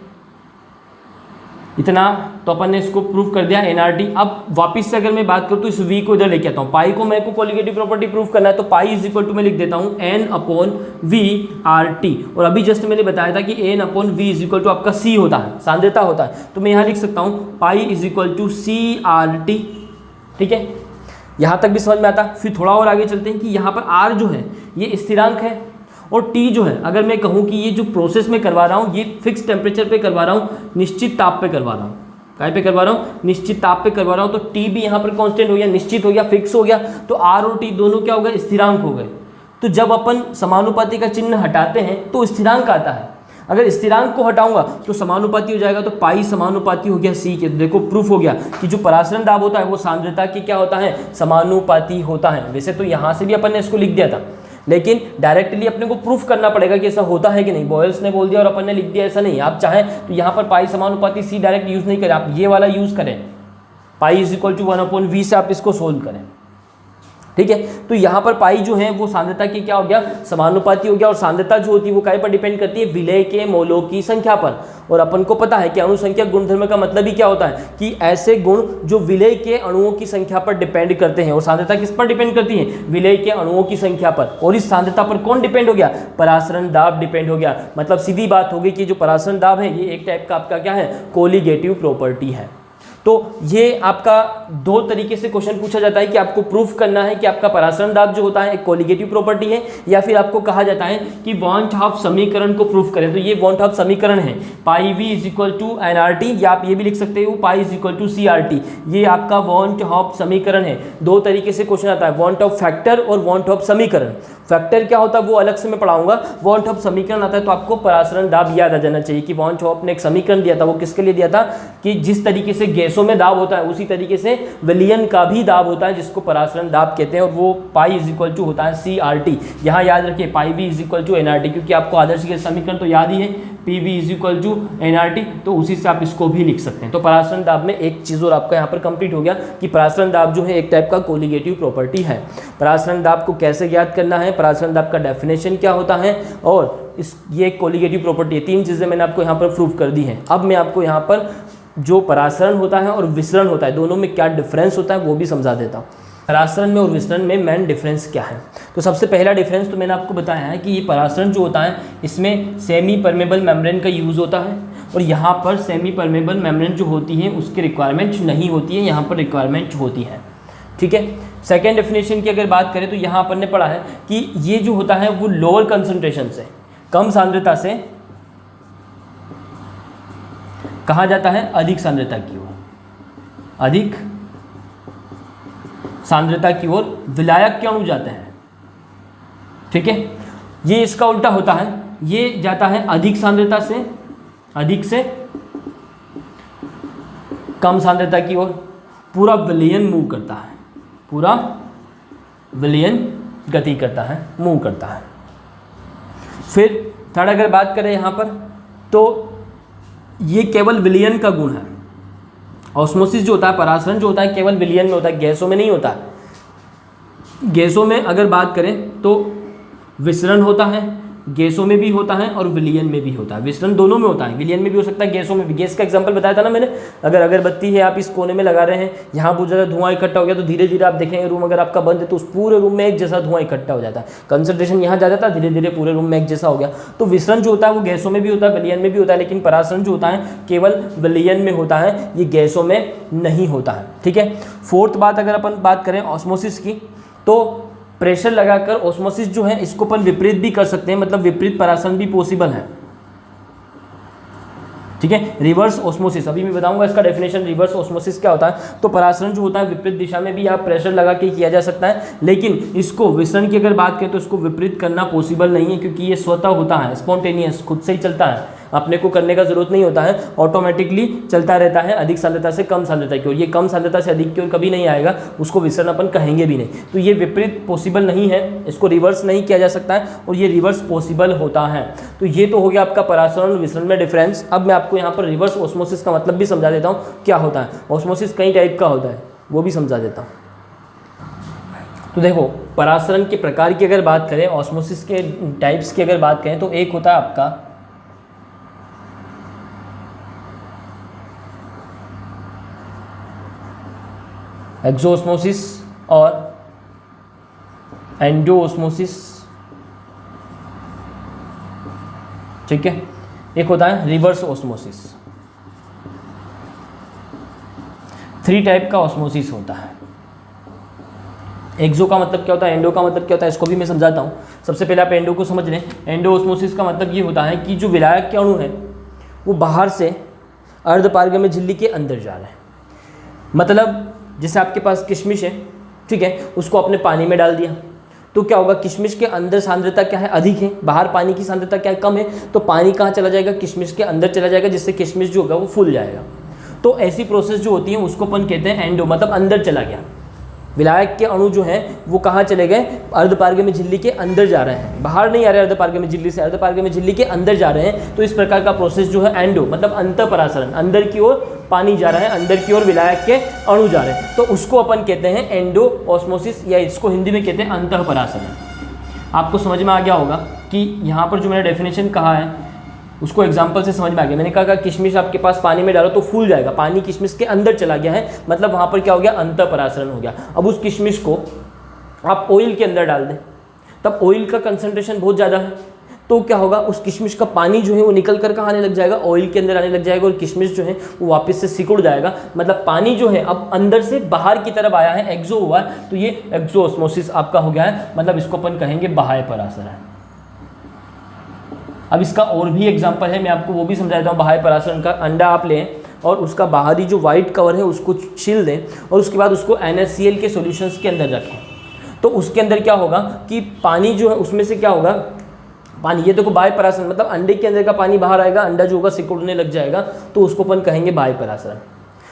इतना तो अपन ने इसको प्रूव कर दिया एनआरटी। अब वापस से अगर मैं बात करूँ तो इस v को इधर लेके आता हूँ, पाई को मेरे को कोलिगेटिव प्रॉपर्टी प्रूव करना है, तो पाई इज इक्वल टू मैं लिख देता हूँ n/v/RT। और अभी जस्ट मैंने बताया था कि n/v इज इक्वल टू आपका c होता है, सांद्रता होता है, तो मैं यहाँ लिख सकता हूँ pi is equal to CRT। ठीक है, यहाँ तक भी समझ में आता। फिर थोड़ा और आगे चलते हैं कि यहाँ पर r जो है ये स्थिरांक है और T जो है, अगर मैं कहूँ कि ये जो प्रोसेस में करवा रहा हूँ ये फिक्स टेम्परेचर पे करवा रहा हूँ, निश्चित ताप पे करवा रहा हूँ, काय पे करवा रहा हूँ, निश्चित ताप पे करवा रहा हूँ, तो T भी यहाँ पर कांस्टेंट हो गया, निश्चित हो गया, फिक्स हो गया, तो R और T दोनों क्या हो गए, स्थिरांक हो गए। तो जब अपन समानुपाती का चिन्ह हटाते हैं तो स्थिरांक आता है, अगर स्थिरांक को हटाऊंगा तो समानुपाती हो जाएगा, तो पाई समानुपाती हो गया C के। देखो प्रूफ हो गया कि जो परासरण दाब होता है वो सांद्रता की क्या होता है, समानुपाती होता है। वैसे तो यहाँ से भी अपन ने इसको लिख दिया था, लेकिन डायरेक्टली अपने को प्रूफ करना पड़ेगा कि ऐसा होता है कि नहीं। बॉयल्स ने बोल दिया और अपन ने लिख दिया, ऐसा नहीं। आप चाहें तो यहाँ पर पाई समानुपाती C डायरेक्ट यूज नहीं करें, आप ये वाला यूज करें, पाई इज इक्वल टू 1/v से आप इसको सोल्व करें। ठीक है, तो यहाँ पर पाई जो है वो सांद्रता की क्या हो गया, समानुपाती हो गया। और सांद्रता जो होती है वो काय पर डिपेंड करती है, विलय के मोलों की संख्या पर। और अपन को पता है कि अणुसंख्यक गुणधर्म का मतलब ही क्या होता है कि ऐसे गुण जो विलय के अणुओं की संख्या पर डिपेंड करते हैं। और सांद्रता किस पर डिपेंड करती है, विलय के अणुओं की संख्या पर। और इस सांद्रता पर कौन डिपेंड हो गया, परासरण दाब डिपेंड हो गया। मतलब सीधी बात होगी कि जो परासरण दाब है ये एक टाइप का आपका क्या है, कोलिगेटिव प्रॉपर्टी है। तो ये आपका दो तरीके से क्वेश्चन पूछा जाता है कि आपको प्रूफ करना है कि आपका परासरण दाब जो होता है एक कोलिगेटिव प्रॉपर्टी है, या फिर आपको कहा जाता है कि वॉन हॉफ समीकरण को प्रूफ करें। तो ये वॉन हॉफ समीकरण है, pi v is equal to nRT, या आप ये भी लिख सकते हो pi is equal to CRT। ये आपका वॉन हॉफ समीकरण है। दो तरीके से क्वेश्चन आता है, वॉन हॉफ फैक्टर और वॉन हॉफ समीकरण। फैक्टर क्या होता है वो अलग से मैं पढ़ाऊंगा, वॉन हॉफ समीकरण आता है तो आपको परासरण दाब याद आ जाना चाहिए कि वॉन हॉफ ने एक समीकरण दिया था। वो किसके लिए दिया था कि जिस तरीके से गैसों में दाब होता है उसी तरीके से विलयन का भी दाब होता है, जिसको परासरण दाब कहते हैं, और वो पाई इज इक्वल टू होता है CRT। यहाँ याद रखिए pi v is equal to nRT, क्योंकि आपको आदर्श गैस समीकरण तो याद ही है, PV is equal to nRT, तो उसी से आप इसको भी लिख सकते हैं। तो परासरण दाब में एक चीज़ और आपका यहाँ पर कंप्लीट हो गया कि परासरण दाब जो है एक टाइप का कोलिगेटिव प्रॉपर्टी है। परासरण दाब को कैसे ज्ञात करना है, परासरण दाब का डेफिनेशन क्या होता है, और ये एक कोलिगेटिव प्रॉपर्टी है। तीन चीज़ें मैंने आपको यहाँ पर प्रूव कर दी हैं। अब मैं आपको यहाँ पर जो परासरण होता है और विसरण होता है दोनों में क्या डिफरेंस होता है वो भी समझा देता हूँ। परासरण में और विसरण में मेन डिफरेंस क्या है। तो सबसे पहला डिफरेंस तो मैंने आपको बताया है कि ये परासरण जो होता है इसमें सेमी परमेबल मेम्ब्रेन का यूज़ होता है, और यहाँ पर सेमी परमेबल मेम्ब्रेन जो होती है उसकी रिक्वायरमेंट नहीं होती है, यहाँ पर रिक्वायरमेंट होती है। ठीक है, सेकेंड डेफिनेशन की अगर बात करें तो यहाँ पर ने पढ़ा है कि ये जो होता है वो लोअर कंसंट्रेशन से, कम सांद्रता से कहा जाता है अधिक सांद्रता की ओर, अधिक सांद्रता की ओर विलायक के अणु जाते हैं। ठीक है, ये इसका उल्टा होता है, ये जाता है अधिक सांद्रता से, अधिक से कम सांद्रता की ओर, पूरा विलयन मूव करता है, पूरा विलयन गति करता है, मूव करता है। फिर थर्ड अगर बात करें यहाँ पर तो ये केवल विलयन का गुण है। ऑस्मोसिस जो होता है, परासरण जो होता है केवल विलयन में होता है, गैसों में नहीं होता। गैसों में अगर बात करें तो विसरण होता है, गैसों में भी होता है और विलयन में भी होता है। विसरण दोनों में होता है, विलयन में भी हो सकता है, गैसों में भी। गैस का एग्जांपल बताया था ना मैंने, अगर अगरबत्ती है आप इस कोने में लगा रहे हैं, यहाँ बहुत ज़्यादा धुआं इकट्ठा हो गया तो धीरे धीरे आप देखेंगे रूम अगर आपका बंद है तो उस पूरे रूम में एक जैसा धुआं इकट्ठा हो जाता है, कंसंट्रेशन यहाँ जा जाता है, धीरे धीरे पूरे रूम में एक जैसा हो गया। तो विसरण जो होता है वो गैसों में भी होता है, विलयन में भी होता है, लेकिन परासरण जो होता है केवल विलयन में होता है, ये गैसों में नहीं होता है। ठीक है, फोर्थ बात अगर अपन बात करें ऑस्मोसिस की, तो प्रेशर लगाकर ऑस्मोसिस जो है इसको अपन विपरीत भी कर सकते हैं, मतलब विपरीत परासरण भी पॉसिबल है। ठीक है, रिवर्स ऑस्मोसिस अभी मैं बताऊंगा इसका डेफिनेशन, रिवर्स ऑस्मोसिस क्या होता है। तो परासरण जो होता है विपरीत दिशा में भी आप प्रेशर लगा के किया जा सकता है, लेकिन इसको विसरण की अगर बात करें तो इसको विपरीत करना पॉसिबल नहीं है, क्योंकि ये स्वतः होता है, स्पॉन्टेनियस, खुद से ही चलता है, अपने को करने का जरूरत नहीं होता है, ऑटोमेटिकली चलता रहता है अधिक सांद्रता से कम सांद्रता की ओर। ये कम सांद्रता से अधिक की ओर कभी नहीं आएगा, उसको विसरण अपन कहेंगे भी नहीं। तो ये विपरीत पॉसिबल नहीं है, इसको रिवर्स नहीं किया जा सकता है, और ये रिवर्स पॉसिबल होता है। तो ये तो हो गया आपका परासरण और विसरण में डिफरेंस। अब मैं आपको यहाँ पर रिवर्स ऑस्मोसिस का मतलब भी समझा देता हूँ क्या होता है। ऑस्मोसिस कई टाइप का होता है वो भी समझा देता हूँ। तो देखो, परासरण के प्रकार की अगर बात करें, ऑस्मोसिस के टाइप्स की अगर बात करें, तो एक होता है आपका एक्सोऑस्मोसिस और एंडोऑस्मोसिस, ठीक है। एक होता है रिवर्स ऑस्मोसिस। 3 टाइप का ऑस्मोसिस होता है। एक्सो का मतलब क्या होता है, एंडो का मतलब क्या होता है, इसको भी मैं समझाता हूँ। सबसे पहले आप एंडो को समझ लें। एंडोऑस्मोसिस का मतलब ये होता है कि जो विलायक के अणु हैं वो बाहर से अर्धपारगम्य झिल्ली के अंदर जा रहे हैं। मतलब जैसे आपके पास किशमिश है, ठीक है, उसको आपने पानी में डाल दिया तो क्या होगा, किशमिश के अंदर सांद्रता क्या है, अधिक है, बाहर पानी की सांद्रता क्या है, कम है, तो पानी कहाँ चला जाएगा, किशमिश के अंदर चला जाएगा, जिससे किशमिश जो होगा वो फूल जाएगा। तो ऐसी प्रोसेस जो होती है उसको अपन कहते हैं एंडो, मतलब अंदर चला गया। विलायक के अणु जो हैं वो कहाँ चले गए, अर्धपारगम्य झिल्ली के अंदर जा रहे हैं, बाहर नहीं आ रहे अर्धपारगम्य झिल्ली से, अर्धपारगम्य झिल्ली के अंदर जा रहे हैं। तो इस प्रकार का प्रोसेस जो है एंडो, मतलब अंतःपरासरण, अंदर की ओर पानी जा रहा है, अंदर की ओर विलायक के अणु जा रहे हैं, तो उसको अपन कहते हैं एंडोऑस्मोसिस, या इसको हिंदी में कहते हैं अंतःपरासरण। आपको समझ में आ गया होगा कि यहाँ पर जो मैंने डेफिनेशन कहा है उसको एग्जाम्पल से समझ में आ गया। मैंने कहा किशमिश आपके पास पानी में डालो तो फूल जाएगा, पानी किशमिश के अंदर चला गया है, मतलब वहाँ पर क्या हो गया, अंतःपरासरण हो गया। अब उस किशमिश को आप ऑयल के अंदर डाल दें, तब ऑयल का कंसंट्रेशन बहुत ज़्यादा है, तो क्या होगा, उस किशमिश का पानी जो है वो निकल कर कहाँ आने लग जाएगा, ऑयल के अंदर आने लग जाएगा, और किशमिश जो है वो वापस से सिकुड़ जाएगा। मतलब पानी जो है अब अंदर से बाहर की तरफ आया है, एक्सो हुआ है, तो ये एक्सोऑस्मोसिस आपका हो गया है, मतलब इसको अपन कहेंगे बाह्य परासरण। अब इसका और भी एग्जाम्पल है, मैं आपको वो भी समझा देता हूँ। बाह्य परासरण का अंडा आप लें और उसका बाहरी जो वाइट कवर है उसको छील दें और उसके बाद उसको NaCl के सॉल्यूशंस के अंदर रखें, तो उसके अंदर क्या होगा कि पानी जो है उसमें से क्या होगा, पानी, ये देखो बाह्य परासरण, मतलब अंडे के अंदर का पानी बाहर आएगा, अंडा जो होगा सिकुड़ने लग जाएगा, तो उसको अपन कहेंगे बाह्य परासरण।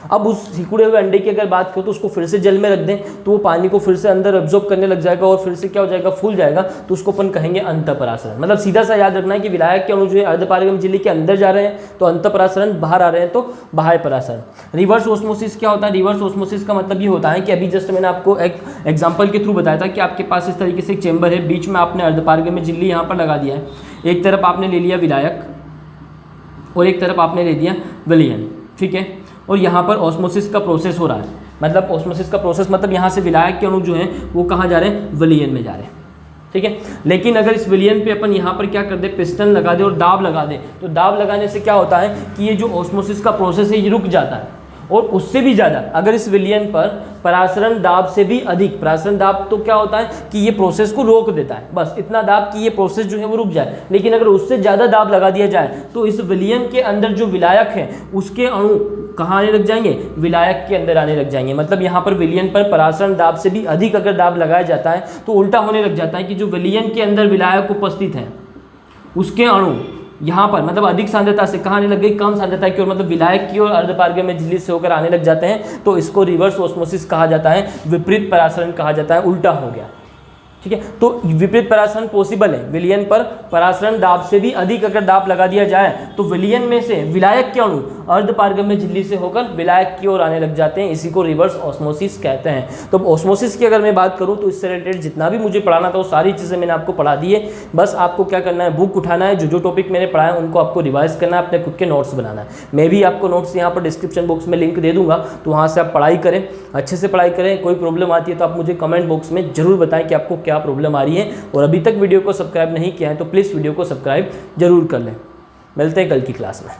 अब उस सिकुड़े हुए अंडे की अगर बात करो तो उसको फिर से जल में रख दें तो वो पानी को फिर से अंदर एब्जॉर्ब करने लग जाएगा और फिर से क्या हो जाएगा, फूल जाएगा, तो उसको अपन कहेंगे अंतःपरासरण। मतलब सीधा सा याद रखना है कि विलायक के अणु जो है अर्धपारगम्य झिल्ली के अंदर जा रहे हैं तो अंतःपरासरण, बाहर आ रहे हैं तो बाह्य परासरण। रिवर्स ऑस्मोसिस क्या होता है, रिवर्स ऑस्मोसिस का मतलब ये होता है कि अभी जस्ट मैंने आपको एक एग्जाम्पल के थ्रू बताया था कि आपके पास इस तरीके से एक चेंबर है, बीच में आपने अर्धपारगम्य झिल्ली यहाँ पर लगा दिया है, एक तरफ आपने ले लिया विलायक और एक तरफ आपने ले दिया विलयन, ठीक है, और यहाँ पर ऑस्मोसिस का प्रोसेस हो रहा है। मतलब ऑस्मोसिस का प्रोसेस मतलब यहाँ से विलायक के अणु जो हैं वो कहाँ जा रहे हैं, विलयन में जा रहे हैं, ठीक है। लेकिन अगर इस विलयन पे अपन यहाँ पर क्या कर दे, पिस्टन लगा दे और दाब लगा दे, तो दाब लगाने से क्या होता है कि ये जो ऑस्मोसिस का प्रोसेस है ये रुक जाता है। और उससे भी ज़्यादा अगर इस विलयन पर परासरण दाब से भी अधिक, परासरण दाब तो क्या होता है कि ये प्रोसेस को रोक देता है, बस इतना दाब कि ये प्रोसेस जो है वो रुक जाए। लेकिन अगर उससे ज़्यादा दाब लगा दिया जाए तो इस विलयन के अंदर जो विलायक है उसके अणु कहाँ आने लग जाएंगे, विलायक के अंदर आने लग जाएंगे। मतलब यहाँ पर विलयन पर परासरण दाब से भी अधिक अगर दाब लगाया जाता है तो उल्टा होने लग जाता है कि जो विलयन के अंदर विलायक उपस्थित है उसके अणु यहाँ पर मतलब अधिक सांद्रता से कहाँ आने लग गई, कम सांद्रता की ओर, मतलब विलायक की ओर अर्धपारगम्य झिल्ली से होकर आने लग जाते हैं, तो इसको रिवर्स ऑस्मोसिस कहा जाता है, विपरीत परासरण कहा जाता है, उल्टा हो गया, ठीक है। तो विपरीत परासरण पॉसिबल है, विलयन पर परासरण दाब से भी अधिक अगर दाब लगा दिया जाए तो विलयन में से विलायक के अणु अर्धपारगम्य झिल्ली से होकर विलायक की ओर आने लग जाते हैं, इसी को रिवर्स ऑस्मोसिस कहते हैं। तो ऑस्मोसिस की अगर मैं बात करूं तो इससे रिलेटेड जितना भी मुझे पढ़ाना था वो सारी चीज़ें मैंने आपको पढ़ा दी है। बस आपको क्या करना है, बुक उठाना है, जो टॉपिक मैंने पढ़ाया है उनको आपको रिवाइज करना है, अपने खुद के नोट्स बनाना है। मैं भी आपको नोट्स यहाँ पर डिस्क्रिप्शन बॉक्स में लिंक दे दूंगा, तो वहाँ से आप पढ़ाई करें, अच्छे से पढ़ाई करें। कोई प्रॉब्लम आती है तो आप मुझे कमेंट बॉक्स में जरूर बताएं कि आपको क्या प्रॉब्लम आ रही है, और अभी तक वीडियो को सब्सक्राइब नहीं किया है तो प्लीज़ वीडियो को सब्सक्राइब जरूर कर लें। मिलते हैं कल की क्लास में।